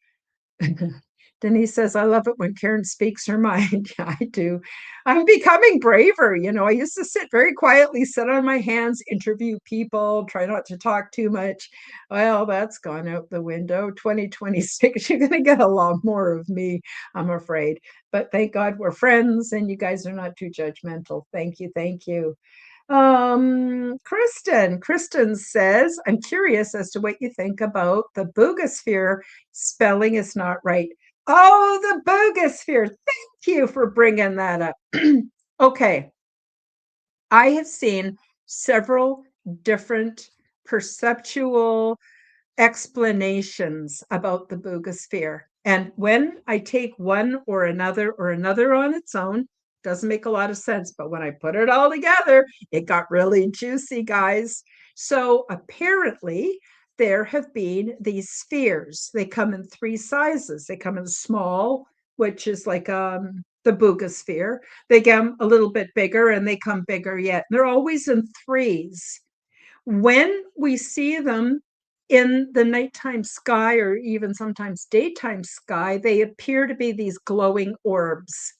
Denise says, I love it when Karen speaks her mind. Yeah, I do. I'm becoming braver. I used to sit very quietly, sit on my hands, interview people, try not to talk too much. Well, that's gone out the window. 2026, you're going to get a lot more of me, I'm afraid. But thank God we're friends and you guys are not too judgmental. Thank you. Thank you. Kristen says, I'm curious as to what you think about the boogosphere. Spelling is not right. Oh, the boogosphere. Thank you for bringing that up. Okay. I have seen several different perceptual explanations about the boogosphere. And when I take one or another on its own, doesn't make a lot of sense. But when I put it all together, it got really juicy, guys. So apparently, there have been these spheres. They come in three sizes. They come in small, which is like the boogosphere. They get a little bit bigger, and they come bigger yet. They're always in threes. When we see them in the nighttime sky or even sometimes daytime sky, they appear to be these glowing orbs.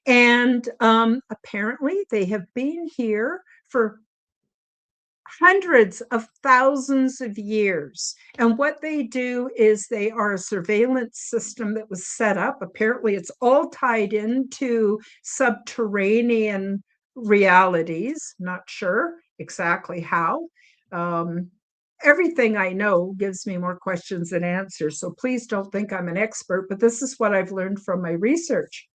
And apparently, they have been here for hundreds of thousands of years. And what they do is they are a surveillance system that was set up. Apparently, it's all tied into subterranean realities. Not sure exactly how. Um, Everything I know gives me more questions than answers. So please don't think I'm an expert, but this is what I've learned from my research.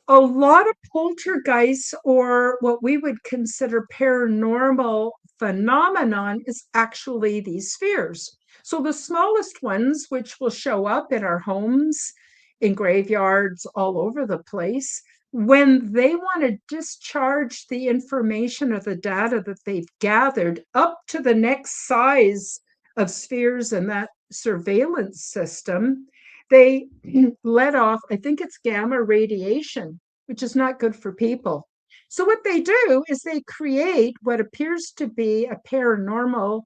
A lot of poltergeists, or what we would consider paranormal phenomenon, is actually these spheres. So the smallest ones, which will show up in our homes, in graveyards, all over the place, when they want to discharge the information or the data that they've gathered up to the next size of spheres in that surveillance system, they let off, I think it's gamma radiation, which is not good for people. So, what they do is they create what appears to be a paranormal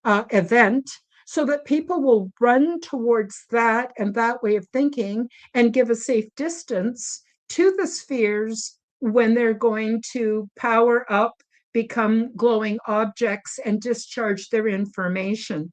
event. so that people will run towards that and that way of thinking and give a safe distance to the spheres when they're going to power up, become glowing objects, and discharge their information.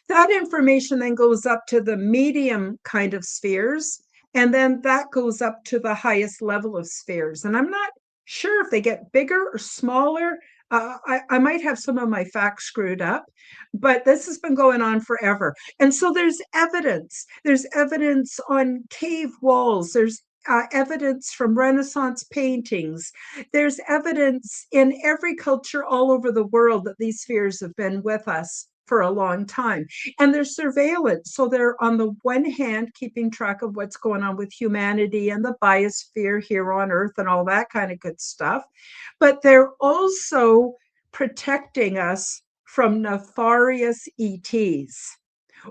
That information then goes up to the medium kind of spheres, and then that goes up to the highest level of spheres. And I'm not sure if they get bigger or smaller. I might have some of my facts screwed up, but this has been going on forever. And so there's evidence. There's evidence on cave walls. There's evidence from Renaissance paintings. There's evidence in every culture all over the world that these spheres have been with us for a long time. And there's surveillance. So they're, on the one hand, keeping track of what's going on with humanity and the biosphere here on Earth and all that kind of good stuff. But they're also protecting us from nefarious ETs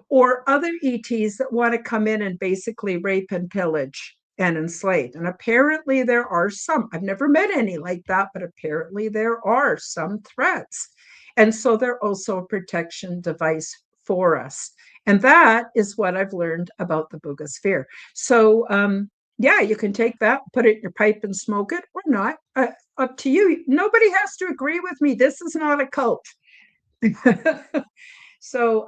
or other ETs that want to come in and basically rape and pillage and enslave. And apparently there are some. I've never met any like that, but apparently there are some threats. And so they're also a protection device for us. And that is what I've learned about the Boogosphere. So, yeah, you can take that, put it in your pipe and smoke it or not. Up to you. Nobody has to agree with me. This is not a cult. So,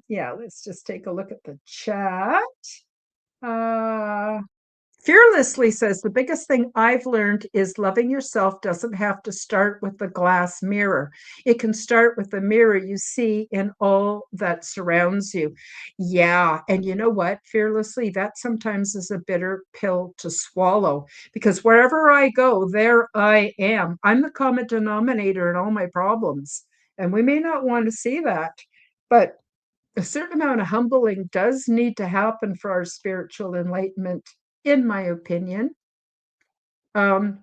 yeah, let's just take a look at the chat. Uh, Fearlessly says the biggest thing I've learned is loving yourself doesn't have to start with the glass mirror. It can start with the mirror you see in all that surrounds you. Yeah. And you know what? Fearlessly, that sometimes is a bitter pill to swallow because wherever I go, there I am. I'm the common denominator in all my problems. And we may not want to see that, but a certain amount of humbling does need to happen for our spiritual enlightenment, in my opinion. Um,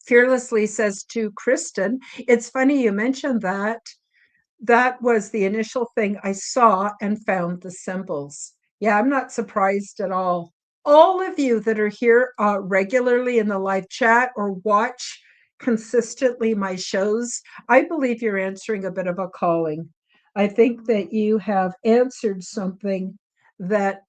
Fearlessly says to Kristen, it's funny you mentioned that. That was the initial thing I saw and found the symbols. Yeah, I'm not surprised at all. All of you that are here regularly in the live chat or watch consistently my shows, I believe you're answering a bit of a calling. I think that you have answered something that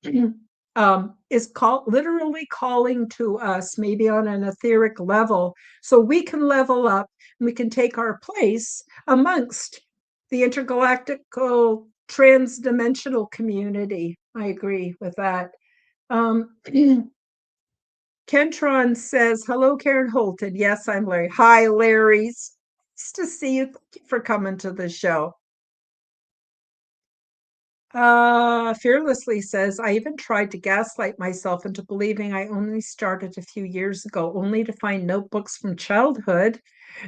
is literally calling to us, maybe on an etheric level, so we can level up and we can take our place amongst the intergalactical transdimensional community. I agree with that. Kentron says, hello, Karen Holton. Yes, I'm Larry. Hi, Larry. Nice to see you. Thank you for coming to the show. Fearlessly says, I even tried to gaslight myself into believing I only started a few years ago, only to find notebooks from childhood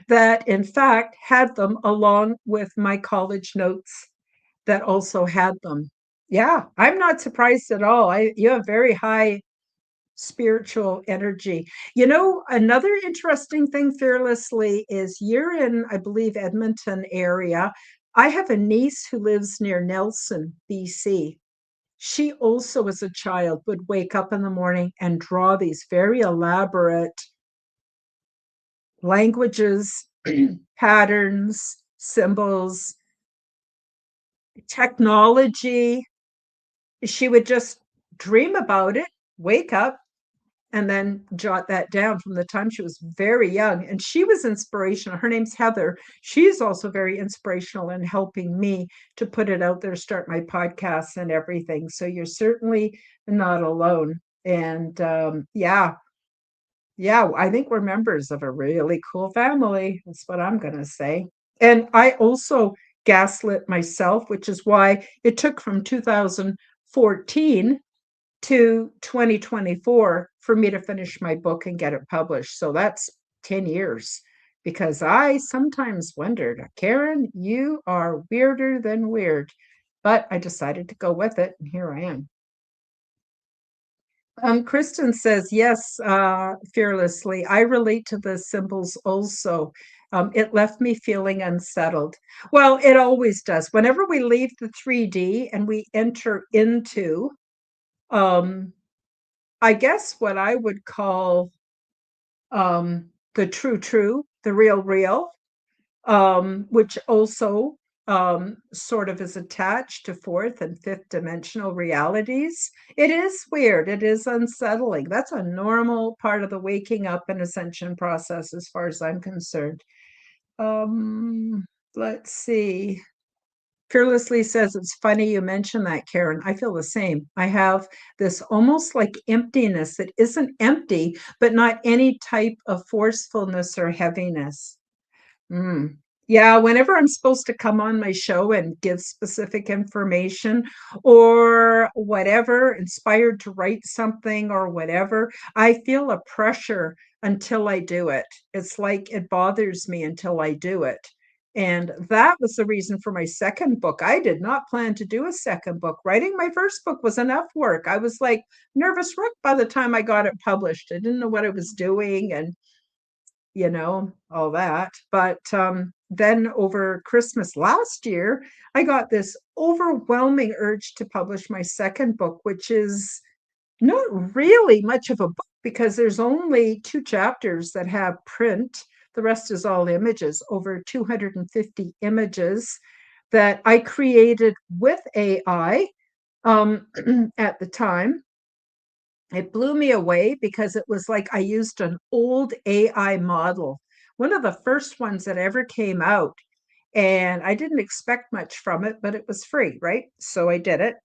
that, in fact, had them along with my college notes that also had them. Yeah, I'm not surprised at all. You have very high spiritual energy. You know, another interesting thing, Fearlessly, is you're in, I believe, Edmonton area. I have a niece who lives near Nelson, BC. She also, as a child, would wake up in the morning and draw these very elaborate languages, patterns, symbols, technology. She would just dream about it, wake up, and then jot that down from the time she was very young. And she was inspirational. Her name's Heather. She's also very inspirational in helping me to put it out there, start my podcasts and everything. So you're certainly not alone. And yeah, I think we're members of a really cool family. That's what I'm going to say. And I also gaslit myself, which is why it took from 2014 to 2024 for me to finish my book and get it published. So that's 10 years because I sometimes wondered, Karen, you are weirder than weird. But I decided to go with it, and here I am. Kristen says, yes, fearlessly. I relate to the symbols also. It left me feeling unsettled. Well, it always does. Whenever we leave the 3D and we enter into, um, I guess, what I would call the true, the real, which also sort of is attached to fourth and fifth dimensional realities. It is weird. It is unsettling. That's a normal part of the waking up and ascension process, as far as I'm concerned. Um, let's see. Fearlessly says, it's funny you mention that, Karen. I feel the same. I have this almost like emptiness that isn't empty, but not any type of forcefulness or heaviness. Mm. Yeah, whenever I'm supposed to come on my show and give specific information or whatever, inspired to write something or whatever, I feel a pressure until I do it. It's like it bothers me until I do it. And that was the reason for my second book. I did not plan to do a second book. Writing my first book was enough work. I was like nervous wreck by the time I got it published. I didn't know what I was doing and all that. But then over Christmas last year, I got this overwhelming urge to publish my second book, which is not really much of a book because there's only 2 chapters that have print. The rest is all images, over 250 images that I created with AI at the time. It blew me away because it was like I used an old AI model, one of the first ones that ever came out. And I didn't expect much from it, but it was free, right? So I did it.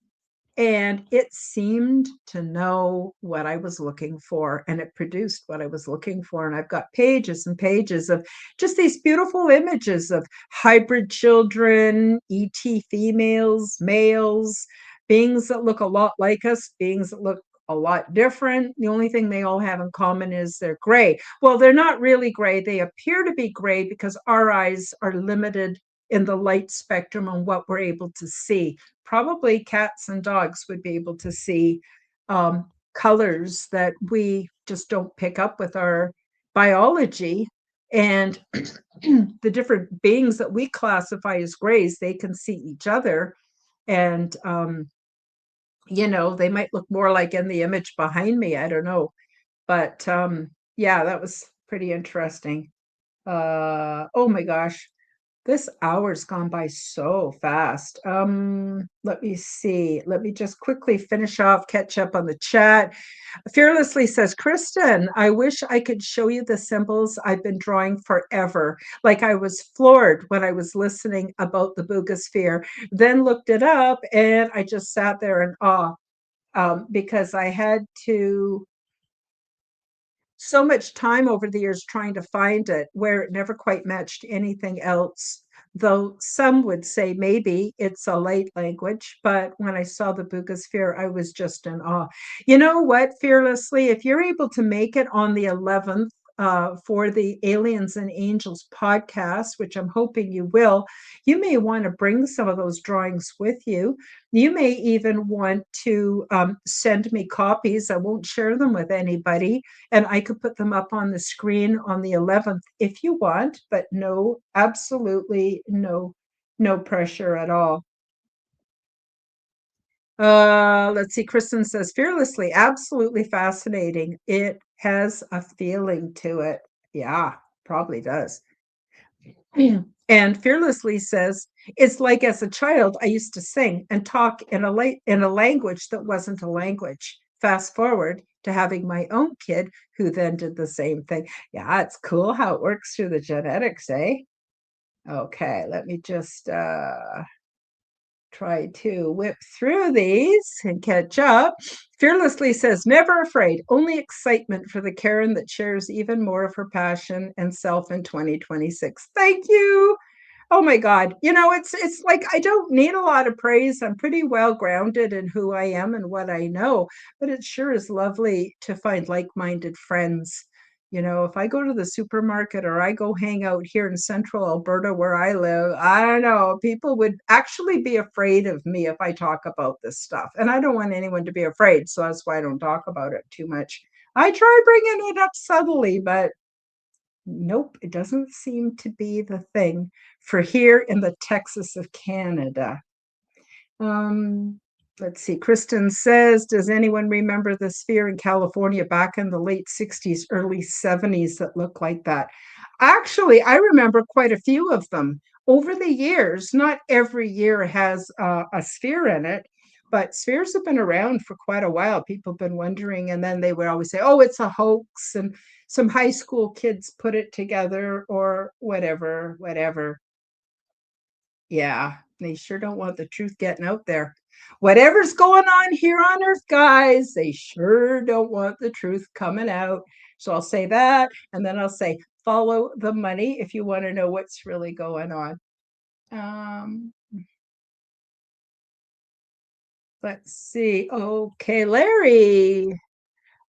And it seemed to know what I was looking for, and it produced what I was looking for. And I've got pages and pages of just these beautiful images of hybrid children, ET females, males, beings that look a lot like us, beings that look a lot different. The only thing they all have in common is they're gray. Well, they're not really gray. They appear to be gray because our eyes are limited in the light spectrum on what we're able to see. Probably cats and dogs would be able to see colors that we just don't pick up with our biology. And the different beings that we classify as grays, they can see each other. And, they might look more like in the image behind me. I don't know. But yeah, that was pretty interesting. Oh my gosh. This hour's gone by so fast. Let me see. Let me just quickly finish off, catch up on the chat. Fearlessly says, Kristen, I wish I could show you the symbols I've been drawing forever. Like I was floored when I was listening about the Boogosphere, then looked it up and I just sat there in awe because I had to so much time over the years trying to find it where it never quite matched anything else. Though some would say maybe it's a light language, but when I saw the Boogosphere, I was just in awe. You know what, Fearlessly, if you're able to make it on the 11th for the Aliens and Angels podcast, which I'm hoping you will, you may want to bring some of those drawings with you. You may even want to send me copies. I won't share them with anybody, and I could put them up on the screen on the 11th if you want, but no, absolutely no pressure at all. Let's see. Kristen says, fearlessly, absolutely fascinating. It has a feeling to it. Yeah, probably does. And fearlessly says, it's like as a child, I used to sing and talk in a language that wasn't a language. Fast forward to having my own kid who then did the same thing. Yeah, it's cool how it works through the genetics, eh? Okay, let me just try to whip through these and catch up. Fearlessly says, never afraid, only excitement for the Karen that shares even more of her passion and self in 2026. Thank you. Oh my God. It's like I don't need a lot of praise. I'm pretty well grounded in who I am and what I know, but it sure is lovely to find like-minded friends. If I go to the supermarket or I go hang out here in central Alberta where I live, I don't know, people would actually be afraid of me if I talk about this stuff. And I don't want anyone to be afraid, so that's why I don't talk about it too much. I try bringing it up subtly, but nope, it doesn't seem to be the thing for here in the Texas of Canada. Um, let's see. Kristen says, does anyone remember the sphere in California back in the late 60s, early 70s that looked like that? Actually, I remember quite a few of them. over the years, not every year has a sphere in it, but spheres have been around for quite a while. People have been wondering, and then they would always say, oh, it's a hoax, and some high school kids put it together or whatever, whatever. Yeah, they sure don't want the truth getting out there. Whatever's going on here on Earth, guys, they sure don't want the truth coming out. So I'll say that, and then I'll say, follow the money if you want to know what's really going on. Um, let's see. Okay, Larry.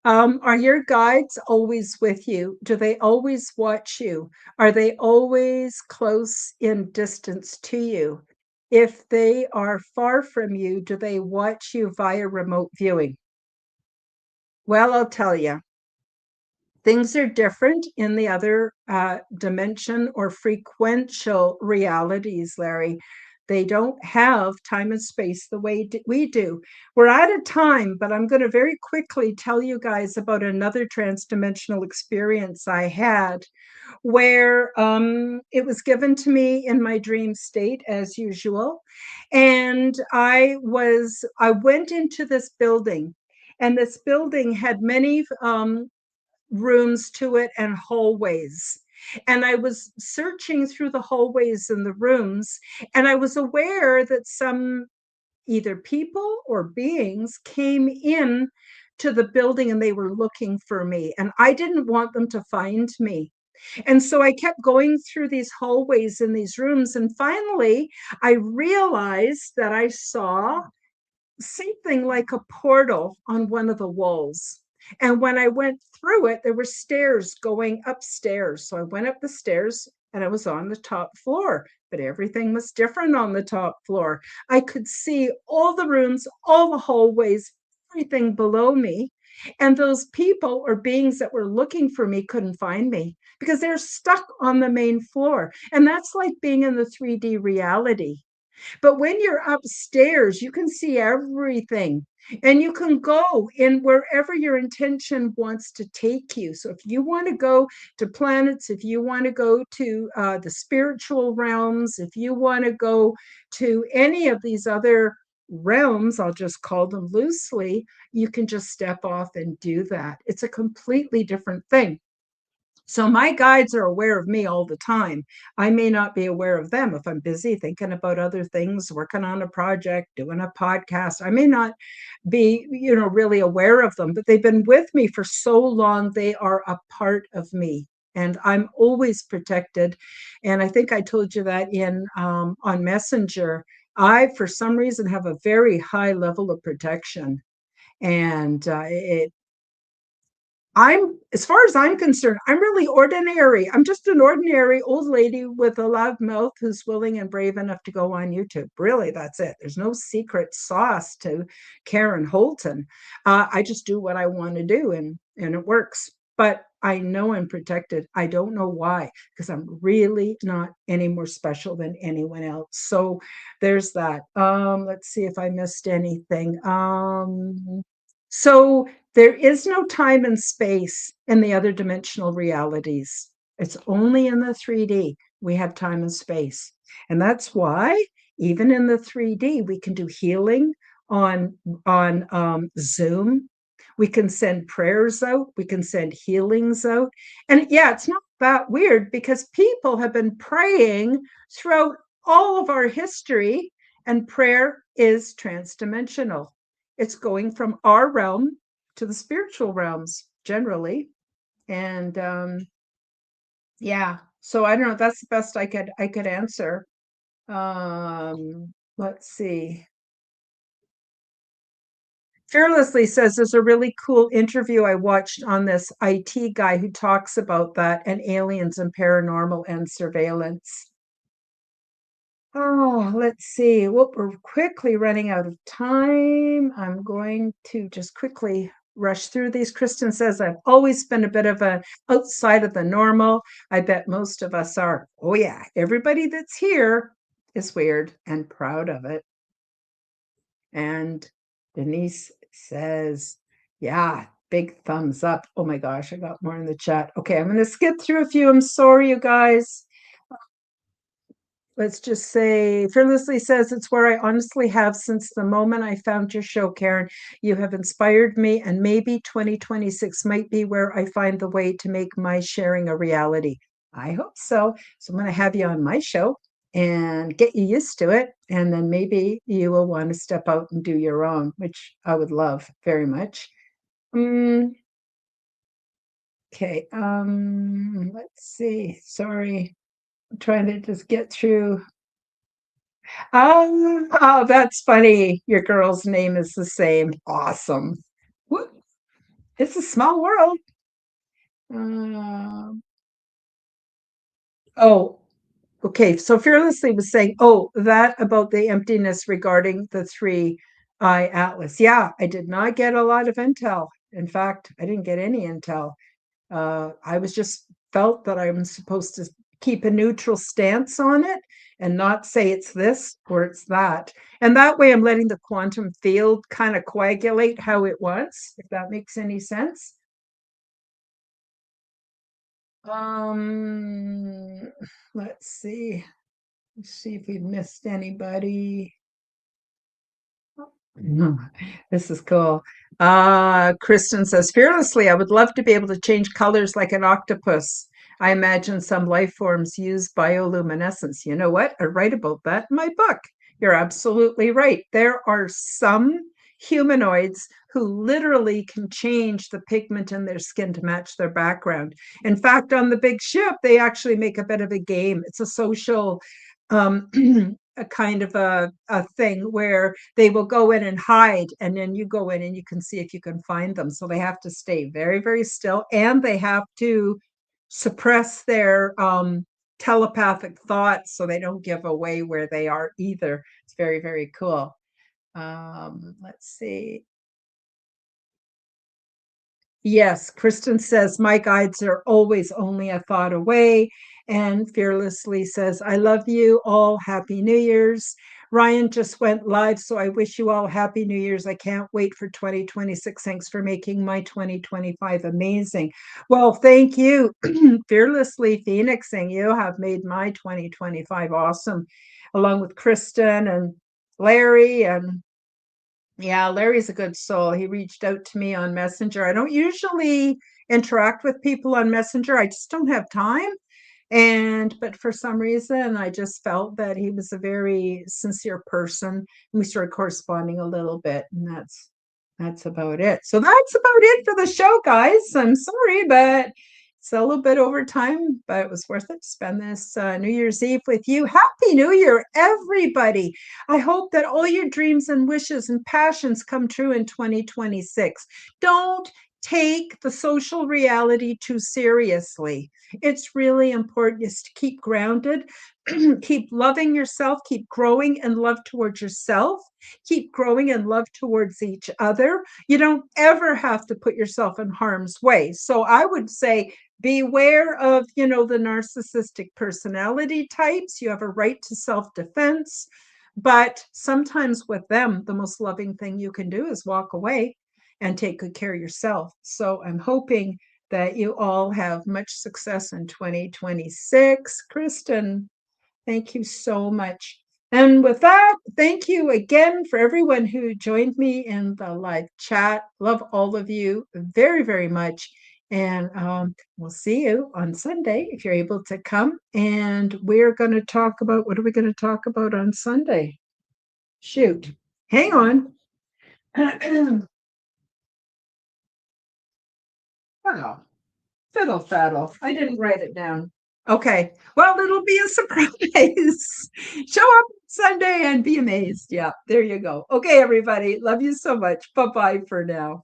Are your guides always with you? Do they always watch you? Are they always close in distance to you? If they are far from you, do they watch you via remote viewing? Well, I'll tell you, things are different in the other dimension or frequential realities, Larry. They don't have time and space the way we do. We're out of time, but I'm going to very quickly tell you guys about another transdimensional experience I had where it was given to me in my dream state as usual. And I went into this building, and this building had many rooms to it and hallways. And I was searching through the hallways and the rooms, and I was aware that some either people or beings came in to the building and they were looking for me, and I didn't want them to find me. And so I kept going through these hallways in these rooms, and finally I realized that I saw something like a portal on one of the walls. And when I went through it, there were stairs going upstairs. So I went up the stairs and I was on the top floor, but everything was different on the top floor. I could see all the rooms, all the hallways, everything below me. And those people or beings that were looking for me couldn't find me because they're stuck on the main floor. And that's like being in the 3D reality. But when you're upstairs, you can see everything and you can go in wherever your intention wants to take you. So if you want to go to planets, if you want to go to the spiritual realms, if you want to go to any of these other realms, I'll just call them loosely, you can just step off and do that. It's a completely different thing. So my guides are aware of me all the time. I may not be aware of them if I'm busy thinking about other things, working on a project, doing a podcast. I may not be, really aware of them, but they've been with me for so long. They are a part of me. And I'm always protected. And I think I told you that in on Messenger. I, for some reason, have a very high level of protection, and as far as I'm concerned, I'm really ordinary. I'm just an ordinary old lady with a loud mouth who's willing and brave enough to go on YouTube. Really, that's it. There's no secret sauce to Karen Holton. I just do what I want to do, and it works. But I know I'm protected. I don't know why, because I'm really not any more special than anyone else. So there's that. Let's see if I missed anything. So there is no time and space in the other dimensional realities. It's only in the 3D we have time and space. And that's why even in the 3D we can do healing on Zoom. We can send prayers out, we can send healings out. And yeah, it's not that weird because people have been praying throughout all of our history, and prayer is transdimensional. It's going from our realm to the spiritual realms generally. And yeah, so I don't know, that's the best I could answer. Let's see. Fearlessly says there's a really cool interview I watched on this IT guy who talks about that and aliens and paranormal and surveillance. Oh, let's see. Well, we're quickly running out of time. I'm going to just quickly rush through these. Kristen says, I've always been a bit of a outside of the normal. I bet most of us are. Oh, yeah. Everybody that's here is weird and proud of it. And Denise says, yeah, big thumbs up. Oh my gosh, I got more in the chat. Okay, I'm going to skip through a few. I'm sorry, you guys. let's just say, Fearlessly says, it's where I honestly have since the moment I found your show, Karen. You have inspired me, and maybe 2026 might be where I find the way to make my sharing a reality. I hope so. So I'm going to have you on my show and get you used to it. And then maybe you will want to step out and do your own, which I would love very much. Mm, okay. Let's see. Sorry. I'm trying to just get through. Oh, that's funny. Your girl's name is the same. Awesome. Whoop. It's a small world. Um, oh, okay. So Fearlessly was saying, oh, that about the emptiness regarding the three eye atlas. Yeah, I did not get a lot of intel. In fact, I didn't get any intel. I was just felt that I'm supposed to keep a neutral stance on it and not say it's this or it's that. And that way I'm letting the quantum field kind of coagulate how it wants, if that makes any sense. Um, let's see. Let's see if we've missed anybody. This is cool. Kristen says, fearlessly, I would love to be able to change colors like an octopus. I imagine some life forms use bioluminescence. You know what? I write about that in my book. You're absolutely right. There are some humanoids who literally can change the pigment in their skin to match their background. In fact, on the big ship, they actually make a bit of a game. It's a social um, a kind of a thing where they will go in and hide, and then you go in and you can see if you can find them. So they have to stay very, very still, and they have to suppress their telepathic thoughts so they don't give away where they are either. It's very, very cool. Let's see. Yes, Kristen says, my guides are always only a thought away. And Fearlessly says, I love you all. Happy New Year's. Ryan just went live, so I wish you all Happy New Year's. I can't wait for 2026. Thanks for making my 2025 amazing. Well, thank you, Fearlessly Phoenixing. You have made my 2025 awesome, along with Kristen and Larry and yeah, Larry's a good soul. He reached out to me on Messenger. I don't usually interact with people on Messenger. I just don't have time. But for some reason, I just felt that he was a very sincere person. And we started corresponding a little bit, and that's about it. So that's about it for the show, guys. I'm sorry, but it's a little bit over time, but it was worth it to spend this New Year's Eve with you. Happy New Year, everybody. I hope that all your dreams and wishes and passions come true in 2026. Don't take the social reality too seriously. It's really important is to keep grounded, keep loving yourself, keep growing in love towards yourself, keep growing in love towards each other. You don't ever have to put yourself in harm's way. So I would say beware of, the narcissistic personality types. You have a right to self-defense, but sometimes with them, the most loving thing you can do is walk away and take good care of yourself. So I'm hoping that you all have much success in 2026. Kristen, thank you so much. And with that, thank you again for everyone who joined me in the live chat. Love all of you very, very much. And we'll see you on Sunday if you're able to come. And we're going to talk about what are we going to talk about on Sunday? Shoot, hang on. Oh, fiddle faddle. I didn't write it down. Okay. Well, it'll be a surprise. Show up Sunday and be amazed. Yeah, there you go. Okay, everybody. Love you so much. Bye-bye for now.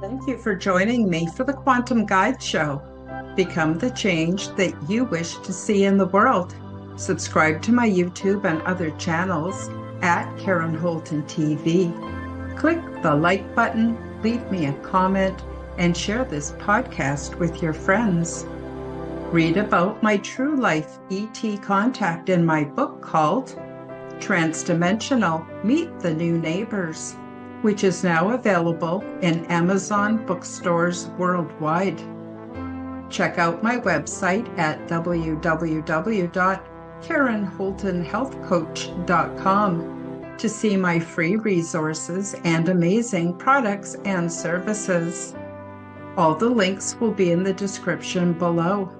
Thank you for joining me for the Quantum Guide Show. Become the change that you wish to see in the world. Subscribe to my YouTube and other channels at Karen Holton TV. Click the like button, leave me a comment, and share this podcast with your friends. Read about my true life ET contact in my book called Transdimensional: Meet the New Neighbors, which is now available in Amazon bookstores worldwide. Check out my website at www.karenholtonhealthcoach.com to see my free resources and amazing products and services. All the links will be in the description below.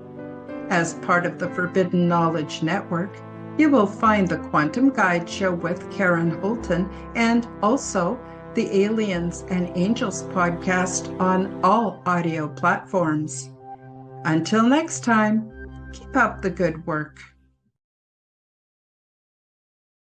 As part of the Forbidden Knowledge Network, you will find the Quantum Guide Show with Karen Holton and also the Aliens and Angels podcast on all audio platforms. Until next time, keep up the good work.